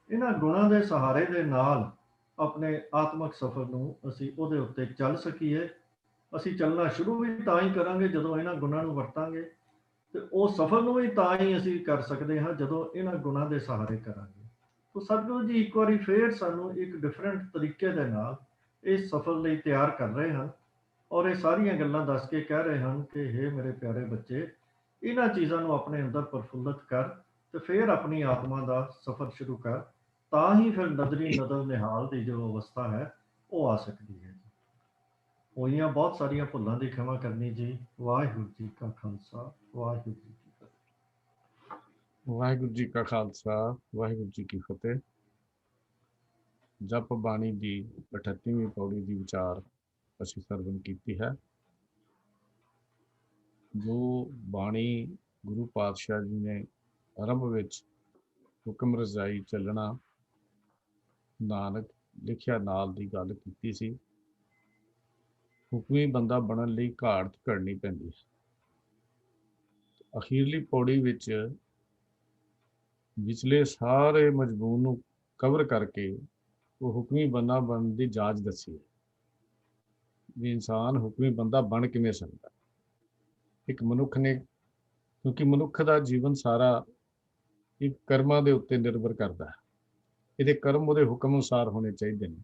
ਇਹਨਾਂ ਗੁਣਾਂ ਦੇ ਸਹਾਰੇ ਦੇ ਨਾਲ ਆਪਣੇ ਆਤਮਿਕ ਸਫ਼ਰ ਨੂੰ ਅਸੀਂ ਉਹਦੇ ਉੱਤੇ ਚੱਲ ਸਕੀਏ। ਅਸੀਂ ਚੱਲਣਾ ਸ਼ੁਰੂ ਵੀ ਤਾਂ ਹੀ ਕਰਾਂਗੇ ਜਦੋਂ ਇਹਨਾਂ ਗੁਣਾਂ ਨੂੰ ਵਰਤਾਂਗੇ, ਤੇ ਉਹ ਸਫ਼ਰ ਨੂੰ ਵੀ ਤਾਂ ਹੀ ਅਸੀਂ ਕਰ ਸਕਦੇ ਹਾਂ ਜਦੋਂ ਇਹਨਾਂ ਗੁਣਾਂ ਦੇ ਸਹਾਰੇ ਕਰਾਂਗੇ। तो सतगुरु जी एक बार फिर सानू एक डिफरेंट तरीके दे नाल इस सफर ਲਈ ਤਿਆਰ ਕਰ ਰਹੇ ਹਨ ਔਰ ਇਹ ਸਾਰੀਆਂ ਗੱਲਾਂ ਦੱਸ ਕੇ ਕਹਿ ਰਹੇ ਹਨ ਕਿ हे ਮੇਰੇ ਪਿਆਰੇ ਬੱਚੇ, ਇਹਨਾਂ ਚੀਜ਼ਾਂ ਨੂੰ ਆਪਣੇ ਅੰਦਰ ਪ੍ਰਫੁੱਲਤ ਕਰ ਤੇ ਫਿਰ ਆਪਣੀ ਆਤਮਾ ਦਾ ਸਫਰ ਸ਼ੁਰੂ ਕਰ, ਤਾਂ ਹੀ ਫਿਰ ਨਦਰੀ ਨਦਰ ਨਿਹਾਲ ਦੀ ਜੋ ਅਵਸਥਾ ਹੈ ਉਹ ਆ ਸਕਦੀ ਹੈ। ਹੋਈਆਂ ਬਹੁਤ ਸਾਰੀਆਂ ਭੁੱਲਾਂ ਦੀ ਖਿਮਾ ਕਰਨੀ ਜੀ। ਵਾਹਿਗੁਰੂ ਜੀ ਕਾ ਖਾਲਸਾ, ਵਾਹਿਗੁਰੂ ਜੀ ਕੀ ਫਤਿਹ। ਵਾਹਿਗੁਰੂ ਜੀ ਕਾ ਖਾਲਸਾ, ਵਾਹਿਗੁਰੂ ਜੀ ਕੀ ਫਤਿਹ। ਜਪ ਬਾਣੀ ਦੀ 38ਵੀਂ ਪੌੜੀ ਦੀ ਵਿਚਾਰ ਅਸੀਂ ਸਰਵਣ ਕੀਤੀ ਹੈ। ਜੋ ਬਾਣੀ ਗੁਰੂ ਪਾਤਸ਼ਾਹ ਜੀ ਨੇ ਆਰੰਭ ਵਿੱਚ ਹੁਕਮ ਰਜ਼ਾਈ ਚੱਲਣਾ, ਨਾਨਕ ਲਿਖਿਆ ਨਾਲ ਦੀ ਗੱਲ ਕੀਤੀ ਸੀ, ਹੁਕਮੀ ਬੰਦਾ ਬਣਨ ਲਈ ਘਾਟ ਘੜਨੀ ਪੈਂਦੀ ਹੈ। ਅਖੀਰਲੀ ਪੌੜੀ ਵਿੱਚ ਵਿਚਲੇ ਸਾਰੇ ਮਜ਼ਮੂਨ ਨੂੰ ਕਵਰ ਕਰਕੇ ਉਹ ਹੁਕਮੀ ਬੰਦਾ ਬਣਨ ਦੀ ਜਾਂਚ ਦੱਸੀ ਹੈ ਵੀ ਇਨਸਾਨ ਹੁਕਮੀ ਬੰਦਾ ਬਣ ਕਿਵੇਂ ਸਕਦਾ। ਇੱਕ ਮਨੁੱਖ ਨੇ, ਕਿਉਂਕਿ ਮਨੁੱਖ ਦਾ ਜੀਵਨ ਸਾਰਾ ਇੱਕ ਕਰਮਾਂ ਦੇ ਉੱਤੇ ਨਿਰਭਰ ਕਰਦਾ ਹੈ। ਇਹਦੇ ਕਰਮ ਉਹਦੇ ਹੁਕਮ ਅਨੁਸਾਰ ਹੋਣੇ ਚਾਹੀਦੇ ਨੇ।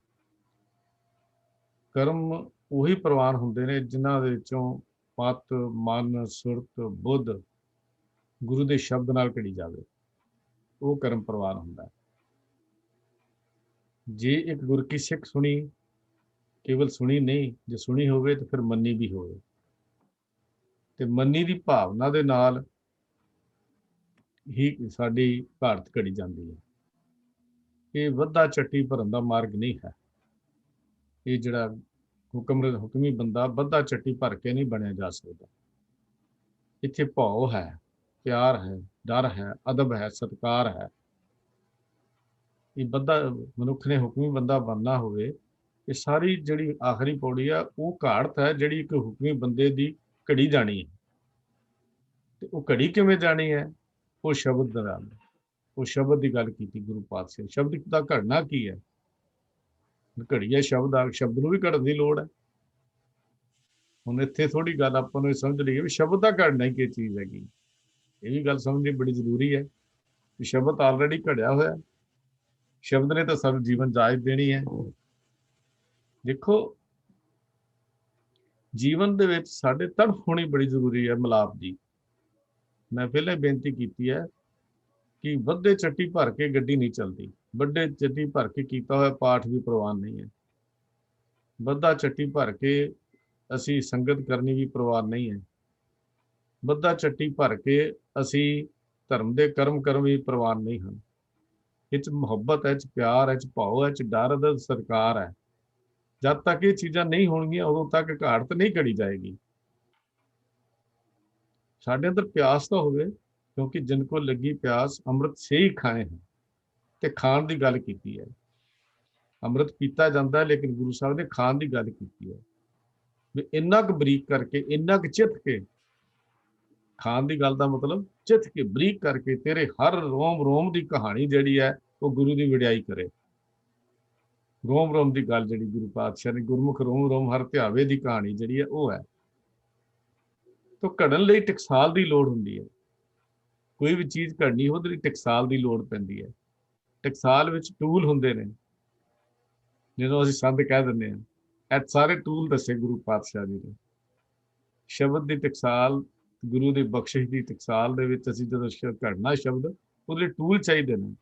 ਕਰਮ ਉਹੀ ਪ੍ਰਵਾਨ ਹੁੰਦੇ ਨੇ ਜਿਨ੍ਹਾਂ ਦੇ ਵਿੱਚੋਂ ਮਤ, ਮਨ, ਸੁਰਤ, ਬੁੱਧ ਗੁਰੂ ਦੇ ਸ਼ਬਦ ਨਾਲ ਘੜੀ ਜਾਵੇ, ਉਹ ਕਰਮ ਪ੍ਰਵਾਨ ਹੁੰਦਾ। ਜੇ ਇੱਕ ਗੁਰ ਕੀ ਸਿੱਖ ਸੁਣੀ, ਕੇਵਲ ਸੁਣੀ ਨਹੀਂ, ਜੇ ਸੁਣੀ ਹੋਵੇ ਤਾਂ ਫਿਰ ਮੰਨੀ ਵੀ ਹੋਵੇ, ਤੇ ਮੰਨੀ ਦੀ ਭਾਵਨਾ ਦੇ ਨਾਲ ਹੀ ਸਾਡੀ ਭਾਰਤ ਘੜੀ ਜਾਂਦੀ ਹੈ। ਇਹ ਵੱਧਾ ਚੱਟੀ ਭਰਨ ਦਾ ਮਾਰਗ ਨਹੀਂ ਹੈ। ਇਹ ਜਿਹੜਾ ਹੁਕਮੀ ਬੰਦਾ ਵੱਧਾ ਚੱਟੀ ਭਰ ਕੇ ਨਹੀਂ ਬਣਿਆ ਜਾ ਸਕਦਾ। ਇੱਥੇ ਭਉ ਹੈ, ਪਿਆਰ ਹੈ, ਡਰ ਹੈ, ਅਦਬ ਹੈ, ਸਤਿਕਾਰ ਹੈ। ਇਹ ਬੰਦਾ ਮਨੁੱਖ ਨੇ ਹੁਕਮੀ ਬੰਦਾ ਬਣਨਾ ਹੋਵੇ, ਇਹ ਸਾਰੀ ਜਿਹੜੀ ਆਖਰੀ ਪੌੜੀ ਆ ਉਹ ਘਾੜਤ ਹੈ ਜਿਹੜੀ ਇੱਕ ਹੁਕਮੀ ਬੰਦੇ ਦੀ ਘੜੀ ਜਾਣੀ ਹੈ। ਤੇ ਉਹ ਘੜੀ ਕਿਵੇਂ ਜਾਣੀ ਹੈ? ਉਹ ਸ਼ਬਦ ਦੇ ਨਾਲ। ਉਹ ਸ਼ਬਦ ਦੀ ਗੱਲ ਕੀਤੀ ਗੁਰੂ ਪਾਤਸ਼ਾਹ। ਸ਼ਬਦ ਦਾ ਘੜਨਾ ਕੀ ਹੈ? ਘੜੀ ਹੈ ਸ਼ਬਦ ਆ, ਸ਼ਬਦ ਨੂੰ ਵੀ ਘੜਨ ਦੀ ਲੋੜ ਹੈ। ਹੁਣ ਇੱਥੇ ਥੋੜੀ ਗੱਲ ਆਪਾਂ ਨੂੰ ਸਮਝ ਲਈਏ ਵੀ ਸ਼ਬਦ ਦਾ ਘੜਨਾ ਹੀ ਕੀ ਚੀਜ਼ ਹੈਗੀ। ਇਹ ਵੀ ਗੱਲ ਸਮਝਣੀ ਬੜੀ ਜ਼ਰੂਰੀ ਹੈ ਵੀ ਸ਼ਬਦ ਆਲਰੇਡੀ ਘੜਿਆ ਹੋਇਆ, ਸ਼ਬਦ ਨੇ ਤਾਂ ਸਾਨੂੰ ਜੀਵਨ ਜਾਚ ਦੇਣੀ ਹੈ। ਦੇਖੋ, ਜੀਵਨ ਦੇ ਵਿੱਚ ਸਾਡੇ ਤੜਫ ਹੋਣੀ ਬੜੀ ਜ਼ਰੂਰੀ ਹੈ। ਮਿਲਾਪ ਦੀ ਮੈਂ ਪਹਿਲਾਂ ਬੇਨਤੀ ਕੀਤੀ ਹੈ ਕਿ ਵੱਧੇ ਚੱਟੀ ਭਰ ਕੇ ਗੱਡੀ ਨਹੀਂ ਚੱਲਦੀ, ਵੱਡੇ ਚੱਟੀ ਭਰ ਕੇ ਕੀਤਾ ਹੋਇਆ ਪਾਠ ਵੀ ਪ੍ਰਵਾਨ ਨਹੀਂ ਹੈ। ਵੱਧਾ ਚੱਟੀ ਭਰ ਕੇ ਅਸੀਂ ਸੰਗਤ ਕਰਨੀ ਵੀ ਪ੍ਰਵਾਨ ਨਹੀਂ ਹੈ। ਵੱਧਾ ਚੱਟੀ ਭਰ ਕੇ ਅਸੀਂ ਧਰਮ ਦੇ ਕਰਮ ਵੀ ਪ੍ਰਵਾਨ ਨਹੀਂ ਹਨ। ਇਹ 'ਚ ਮੁਹੱਬਤ ਹੈ, ਇਹ 'ਚ ਪਿਆਰ ਹੈ, ਇਹ 'ਚ ਭਾਵ ਹੈ, ਇਹ 'ਚ ਡਰ ਦਾ ਸਤਿਕਾਰ ਹੈ। ਜਦ ਤੱਕ ਇਹ ਚੀਜ਼ਾਂ ਨਹੀਂ ਹੋਣਗੀਆਂ ਉਦੋਂ ਤੱਕ ਘਾੜਤ ਨਹੀਂ ਘੜੀ ਜਾਏਗੀ। ਸਾਡੇ ਅੰਦਰ ਪਿਆਸ ਤਾਂ ਹੋਵੇ, ਕਿਉਂਕਿ ਜਿਨ ਕੋ ਲੱਗੀ ਪਿਆਸ ਅੰਮ੍ਰਿਤ ਸੇ ਹੀ ਖਾਏ ਹਨ, ਤੇ ਖਾਣ ਦੀ ਗੱਲ ਕੀਤੀ ਹੈ। ਅੰਮ੍ਰਿਤ ਪੀਤਾ ਜਾਂਦਾ ਹੈ, ਲੇਕਿਨ ਗੁਰੂ ਸਾਹਿਬ ਨੇ ਖਾਣ ਦੀ ਗੱਲ ਕੀਤੀ ਹੈ ਵੀ ਇੰਨਾ ਕੁ ਬਰੀਕ ਕਰਕੇ, ਇੰਨਾ ਕੁ ਚਿੱਥ ਕੇ। ਖਾਣ ਦੀ ਗੱਲ ਦਾ ਮਤਲਬ ਚਿੱਥ ਕੇ, ਬਰੀਕ ਕਰਕੇ, ਤੇਰੇ ਹਰ ਰੋਮ ਰੋਮ ਦੀ ਕਹਾਣੀ ਜਿਹੜੀ ਹੈ ਉਹ ਗੁਰੂ ਦੀ ਵਡਿਆਈ ਕਰੇ। ਰੋਮ ਰੋਮ ਦੀ ਗੱਲ ਜਿਹੜੀ ਗੁਰੂ ਪਾਤਸ਼ਾਹ ਨੇ, ਗੁਰਮੁਖ ਰੋਮ ਰੋਮ ਹਰ ਧਿਆਵੇ ਦੀ ਕਹਾਣੀ ਜਿਹੜੀ ਹੈ ਉਹ ਹੈ। ਤਾਂ ਘੜਨ ਲਈ ਟਕਸਾਲ ਦੀ ਲੋੜ ਹੁੰਦੀ ਹੈ। ਕੋਈ ਵੀ ਚੀਜ਼ ਘੜਨੀ ਉਹਦੇ ਲਈ ਟਕਸਾਲ ਦੀ ਲੋੜ ਪੈਂਦੀ ਹੈ। ਟਕਸਾਲ ਵਿੱਚ ਟੂਲ ਹੁੰਦੇ ਨੇ, ਜਦੋਂ ਅਸੀਂ ਸੰਦ ਕਹਿ ਦਿੰਦੇ ਹਾਂ। ਇਹ ਸਾਰੇ ਟੂਲ ਦੱਸੇ ਗੁਰੂ ਪਾਤਸ਼ਾਹ ਜੀ ਨੇ। ਸ਼ਬਦ ਦੀ ਟਕਸਾਲ, ਗੁਰੂ ਦੀ ਬਖਸ਼ਿਸ਼ ਦੀ ਟਕਸਾਲ ਦੇ ਵਿੱਚ ਅਸੀਂ ਜਦੋਂ ਘੜਨਾ ਸ਼ਬਦ, ਉਹਦੇ ਲਈ ਟੂਲ ਚਾਹੀਦੇ ਨੇ।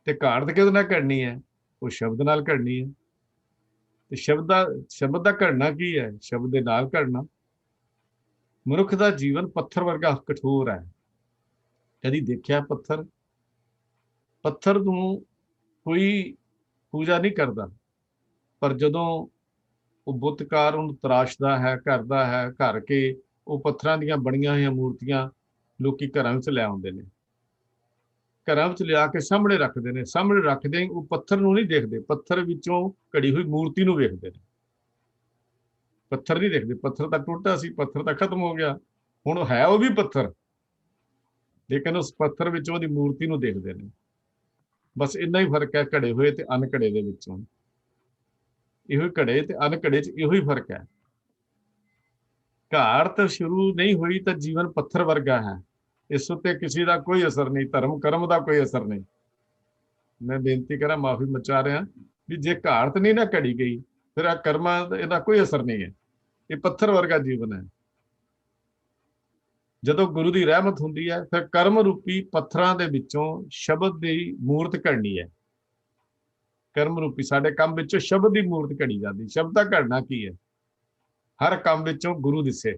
ਤੇ ਘਾੜਤ ਕਿਹਦੇ ਨਾਲ ਘੜਨੀ ਹੈ? ਉਹ ਸ਼ਬਦ ਨਾਲ ਘੜਨੀ ਹੈ। ਤੇ ਸ਼ਬਦ ਦਾ ਘੜਨਾ ਕੀ ਹੈ? ਸ਼ਬਦ ਦੇ ਨਾਲ ਘੜਨਾ। ਮਨੁੱਖ ਦਾ ਜੀਵਨ ਪੱਥਰ ਵਰਗਾ ਕਠੋਰ ਹੈ। ਕਦੀ ਦੇਖਿਆ ਪੱਥਰ? ਪੱਥਰ ਨੂੰ ਕੋਈ ਪੂਜਾ ਨਹੀਂ ਕਰਦਾ, ਪਰ ਜਦੋਂ ਉਹ ਬੁੱਤਕਾਰ ਉਹਨੂੰ ਤਰਾਸ਼ਦਾ ਹੈ, ਕਰਦਾ ਹੈ, ਘਰ ਕੇ ਉਹ ਪੱਥਰਾਂ ਦੀਆਂ ਬਣੀਆਂ ਹੋਈਆਂ ਮੂਰਤੀਆਂ ਲੋਕੀ ਘਰਾਂ ਵਿੱਚ ਲੈ ਆਉਂਦੇ ਨੇ। ਘਰਾਂ ਵਿੱਚ ਲਿਆ ਕੇ ਸਾਹਮਣੇ ਰੱਖਦੇ ਨੇ। ਸਾਹਮਣੇ ਰੱਖਦੇ ਹੀ ਉਹ ਪੱਥਰ ਨੂੰ ਨਹੀਂ ਦੇਖਦੇ, ਪੱਥਰ ਵਿੱਚੋਂ ਘੜੀ ਹੋਈ ਮੂਰਤੀ ਨੂੰ ਵੇਖਦੇ ਨੇ। ਪੱਥਰ ਨਹੀਂ ਦੇਖਦੇ। ਪੱਥਰ ਤਾਂ ਟੁੱਟਾ ਸੀ, ਪੱਥਰ ਤਾਂ ਖਤਮ ਹੋ ਗਿਆ, ਹੁਣ ਹੈ ਉਹ ਵੀ ਪੱਥਰ, ਲੇਕਿਨ ਉਸ ਪੱਥਰ ਵਿੱਚ ਉਹਦੀ ਮੂਰਤੀ ਨੂੰ ਦੇਖਦੇ ਨੇ। ਬਸ ਇੰਨਾ ਹੀ ਫਰਕ ਹੈ ਘੜੇ ਹੋਏ ਤੇ ਅਨਘੜੇ ਦੇ ਵਿੱਚੋਂ। ਇਹੋ ਘੜੇ ਤੇ ਅਨਘੜੇ 'ਚ ਇਹੋ ਹੀ ਫਰਕ ਹੈ। ਘਾੜਤ ਸ਼ੁਰੂ ਨਹੀਂ ਹੋਈ ਤਾਂ ਜੀਵਨ ਪੱਥਰ ਵਰਗਾ ਹੈ। ਇਸ ਉੱਤੇ ਕਿਸੇ ਦਾ ਕੋਈ ਅਸਰ ਨਹੀਂ, ਧਰਮ ਕਰਮ ਦਾ ਕੋਈ ਅਸਰ ਨਹੀਂ। ਮੈਂ ਬੇਨਤੀ ਕਰਾਂ, ਮਾਫੀ ਮਚਾ ਰਿਹਾ ਵੀ ਜੇ ਘਾੜਤ ਨਹੀਂ ਨਾ ਘੜੀ ਗਈ, ਫਿਰ ਆ ਕਰਮਾਂ ਇਹਦਾ ਕੋਈ ਅਸਰ ਨਹੀਂ ਹੈ। ਇਹ ਪੱਥਰ ਵਰਗਾ ਜੀਵਨ ਹੈ। ਜਦੋਂ ਗੁਰੂ ਦੀ ਰਹਿਮਤ ਹੁੰਦੀ ਹੈ, ਫਿਰ ਕਰਮ ਰੂਪੀ ਪੱਥਰਾਂ ਦੇ ਵਿੱਚੋਂ ਸ਼ਬਦ ਦੀ ਮੂਰਤ ਘੜਨੀ ਹੈ। ਕਰਮ ਰੂਪੀ ਸਾਡੇ ਕੰਮ ਵਿੱਚੋਂ ਸ਼ਬਦ ਦੀ ਮੂਰਤ ਘੜੀ ਜਾਂਦੀ। ਸ਼ਬਦ ਦਾ ਘੜਨਾ ਕੀ ਹੈ? ਹਰ ਕੰਮ ਵਿੱਚੋਂ ਗੁਰੂ ਦਿਸੇ।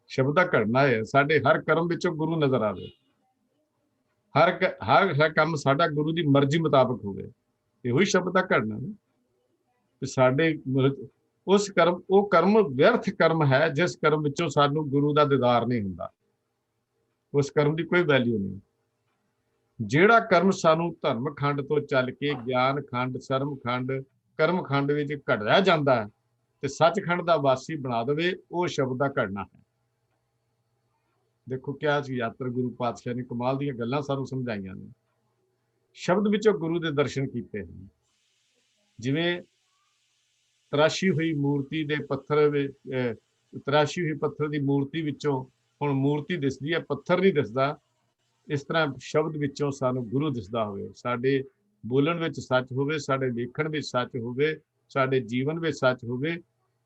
ਸ਼ਬਦ ਦਾ ਘੜਨਾ ਹੈ ਸਾਡੇ ਹਰ ਕਰਮ ਵਿੱਚੋਂ ਗੁਰੂ ਨਜ਼ਰ ਆਵੇ। ਹਰ ਕੰਮ ਸਾਡਾ ਗੁਰੂ ਦੀ ਮਰਜ਼ੀ ਮੁਤਾਬਕ ਹੋਵੇ। ਇਹੋ ਹੀ ਸ਼ਬਦ ਦਾ ਘੜਨਾ ਨੇ। ਸਾਡੇ ਉਸ ਕਰਮ, ਉਹ ਕਰਮ ਵਿਅਰਥ ਕਰਮ ਹੈ ਜਿਸ ਕਰਮ ਵਿੱਚੋਂ ਸਾਨੂੰ ਗੁਰੂ ਦਾ ਦੀਦਾਰ ਨਹੀਂ ਹੁੰਦਾ। ਉਸ ਕਰਮ ਦੀ ਕੋਈ ਵੈਲਿਊ ਨਹੀਂ। ਜਿਹੜਾ ਕਰਮ ਸਾਨੂੰ ਧਰਮ ਖੰਡ ਤੋਂ ਚੱਲ ਕੇ ਗਿਆਨ ਖੰਡ, ਸਰਮ ਖੰਡ, ਕਰਮ ਖੰਡ ਵਿੱਚ ਘੜਿਆ ਜਾਂਦਾ ਹੈ, ਤੇ ਸੱਚਖੰਡ ਦਾ ਵਾਸੀ ਬਣਾ ਦੇਵੇ, ਉਹ ਸ਼ਬਦ ਦਾ ਘੜਨਾ ਹੈ। ਦੇਖੋ ਕਿਆ ਸੀ ਯਾਤਰਾ, ਗੁਰੂ ਪਾਤਸ਼ਾਹ ਨੇ ਕਮਾਲ ਦੀਆਂ ਗੱਲਾਂ ਸਾਨੂੰ ਸਮਝਾਈਆਂ ਨੇ। ਸ਼ਬਦ ਵਿੱਚੋਂ ਗੁਰੂ ਦੇ ਦਰਸ਼ਨ ਕੀਤੇ ਹਨ। ਜਿਵੇਂ ਤਰਾਸ਼ੀ ਹੋਈ ਮੂਰਤੀ ਦੇ ਪੱਥਰ ਤਰਾਸ਼ੀ ਹੋਈ ਪੱਥਰ ਦੀ ਮੂਰਤੀ ਵਿੱਚੋਂ ਹੁਣ ਮੂਰਤੀ ਦਿਸਦੀ ਹੈ, ਪੱਥਰ ਨਹੀਂ ਦਿਸਦਾ। ਇਸ ਤਰ੍ਹਾਂ ਸ਼ਬਦ ਵਿੱਚੋਂ ਸਾਨੂੰ ਗੁਰੂ ਦਿਸਦਾ ਹੋਵੇ, ਸਾਡੇ ਬੋਲਣ ਵਿੱਚ ਸੱਚ ਹੋਵੇ, ਸਾਡੇ ਲਿਖਣ ਵਿੱਚ ਸੱਚ ਹੋਵੇ, ਸਾਡੇ ਜੀਵਨ ਵਿੱਚ ਸੱਚ ਹੋਵੇ,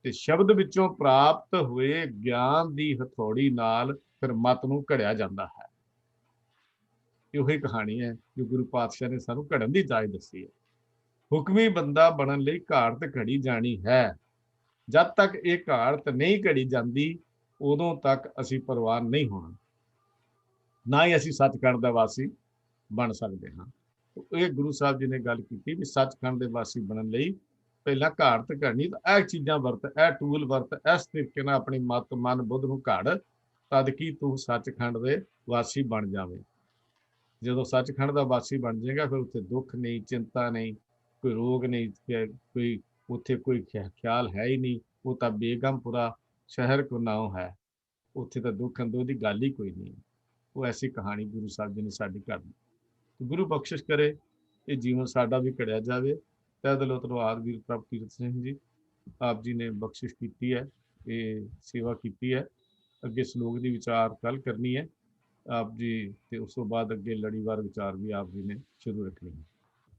ਤੇ ਸ਼ਬਦ ਵਿੱਚੋਂ ਪ੍ਰਾਪਤ ਹੋਏ ਗਿਆਨ ਦੀ ਹਥੌੜੀ ਨਾਲ ਫਿਰ ਮਤ ਨੂੰ ਘੜਿਆ ਜਾਂਦਾ ਹੈ। ਇਹੋ ਹੀ ਕਹਾਣੀ ਹੈ ਜੋ ਗੁਰੂ ਪਾਤਸ਼ਾਹ ਨੇ ਸਾਨੂੰ ਘੜਨ ਦੀ ਜਾਚ ਦੱਸੀ ਹੈ। ਹੁਕਮੀ ਬੰਦਾ ਬਣਨ ਲਈ ਘਾੜਤ ਘੜੀ ਜਾਣੀ ਹੈ। ਜਦ ਤੱਕ ਇਹ ਘਾੜਤ ਨਹੀਂ ਘੜੀ ਜਾਂਦੀ, ਉਦੋਂ ਤੱਕ ਅਸੀਂ ਪ੍ਰਵਾਨ ਨਹੀਂ ਹੋਣਾ, ਨਾ ਹੀ ਅਸੀਂ ਸੱਚਖੰਡ ਦਾ ਵਾਸੀ ਬਣ ਸਕਦੇ ਹਾਂ। ਇਹ ਗੁਰੂ ਸਾਹਿਬ ਜੀ ਨੇ ਗੱਲ ਕੀਤੀ ਵੀ ਸੱਚਖੰਡ ਦੇ ਵਾਸੀ ਬਣਨ ਲਈ ਪਹਿਲਾਂ ਘਾੜਤ ਘੜਨੀ, ਤਾਂ ਇਹ ਚੀਜ਼ਾਂ ਵਰਤ, ਇਹ ਟੂਲ ਵਰਤ, ਇਸ ਤਰੀਕੇ ਨਾਲ ਆਪਣੀ ਮਤ ਮਨ ਬੁੱਧ ਨੂੰ ਘੜ, ਤਦ ਕਿ ਤੂੰ ਸੱਚਖੰਡ ਦੇ ਵਾਸੀ ਬਣ ਜਾਵੇਂ। ਜਦੋਂ ਸੱਚਖੰਡ ਦਾ ਵਾਸੀ ਬਣ ਜਾਏਗਾ, ਫਿਰ ਉੱਥੇ ਦੁੱਖ ਨਹੀਂ, ਚਿੰਤਾ ਨਹੀਂ, ਕੋਈ ਰੋਗ ਨਹੀਂ, ਕੋਈ ਉੱਥੇ ਕੋਈ ਖਿਆਲ ਹੈ ਹੀ ਨਹੀਂ। ਉਹ ਤਾਂ ਬੇਗਮਪੁਰਾ ਸ਼ਹਿਰ ਕੋ ਨਾਉ ਹੈ, ਉੱਥੇ ਤਾਂ ਦੁੱਖ ਅੰਦੋ ਦੀ ਗੱਲ ਹੀ ਕੋਈ ਨਹੀਂ। ਉਹ ਐਸੀ ਕਹਾਣੀ ਗੁਰੂ ਸਾਹਿਬ ਜੀ ਨੇ ਸਾਡੀ ਘੜ ਦਿੱਤੀ। ਗੁਰੂ ਬਖਸ਼ਿਸ਼ ਕਰੇ ਇਹ ਜੀਵਨ ਸਾਡਾ ਵੀ ਘੜਿਆ ਜਾਵੇ। ਤਹਿ ਦਿਲੋਂ ਧੰਨਵਾਦ ਵੀਰ ਪ੍ਰਭ ਕੀਰਤ ਸਿੰਘ ਜੀ, ਆਪ ਜੀ ਨੇ ਬਖਸ਼ਿਸ਼ ਕੀਤੀ ਹੈ, ਇਹ ਸੇਵਾ ਕੀਤੀ ਹੈ। ਅੱਗੇ ਸ਼ਲੋਕ ਦੀ ਵਿਚਾਰ ਕੱਲ੍ਹ ਕਰਨੀ ਹੈ ਆਪ ਜੀ, ਤੇ ਉਸ ਤੋਂ ਬਾਅਦ ਅੱਗੇ ਲੜੀਵਾਰ ਵਿਚਾਰ ਵੀ ਆਪ ਜੀ ਨੇ ਸ਼ੁਰੂ ਰੱਖਣੀ ਹੈ।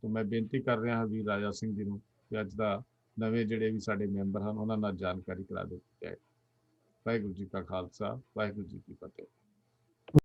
ਤਾਂ ਮੈਂ ਬੇਨਤੀ ਕਰ ਰਿਹਾ ਹਾਂ ਵੀਰ ਰਾਜਾ ਸਿੰਘ ਜੀ ਨੂੰ ਕਿ ਅੱਜ ਦਾ ਨਵੇਂ ਜਿਹੜੇ ਵੀ ਸਾਡੇ ਮੈਂਬਰ ਹਨ ਉਹਨਾਂ ਨਾਲ ਜਾਣਕਾਰੀ ਕਰਾ ਦਿੱਤੀ ਜਾਏ। ਵਾਹਿਗੁਰੂ ਜੀ ਕਾ ਖਾਲਸਾ, ਵਾਹਿਗੁਰੂ ਜੀ ਕੀ ਫਤਿਹ।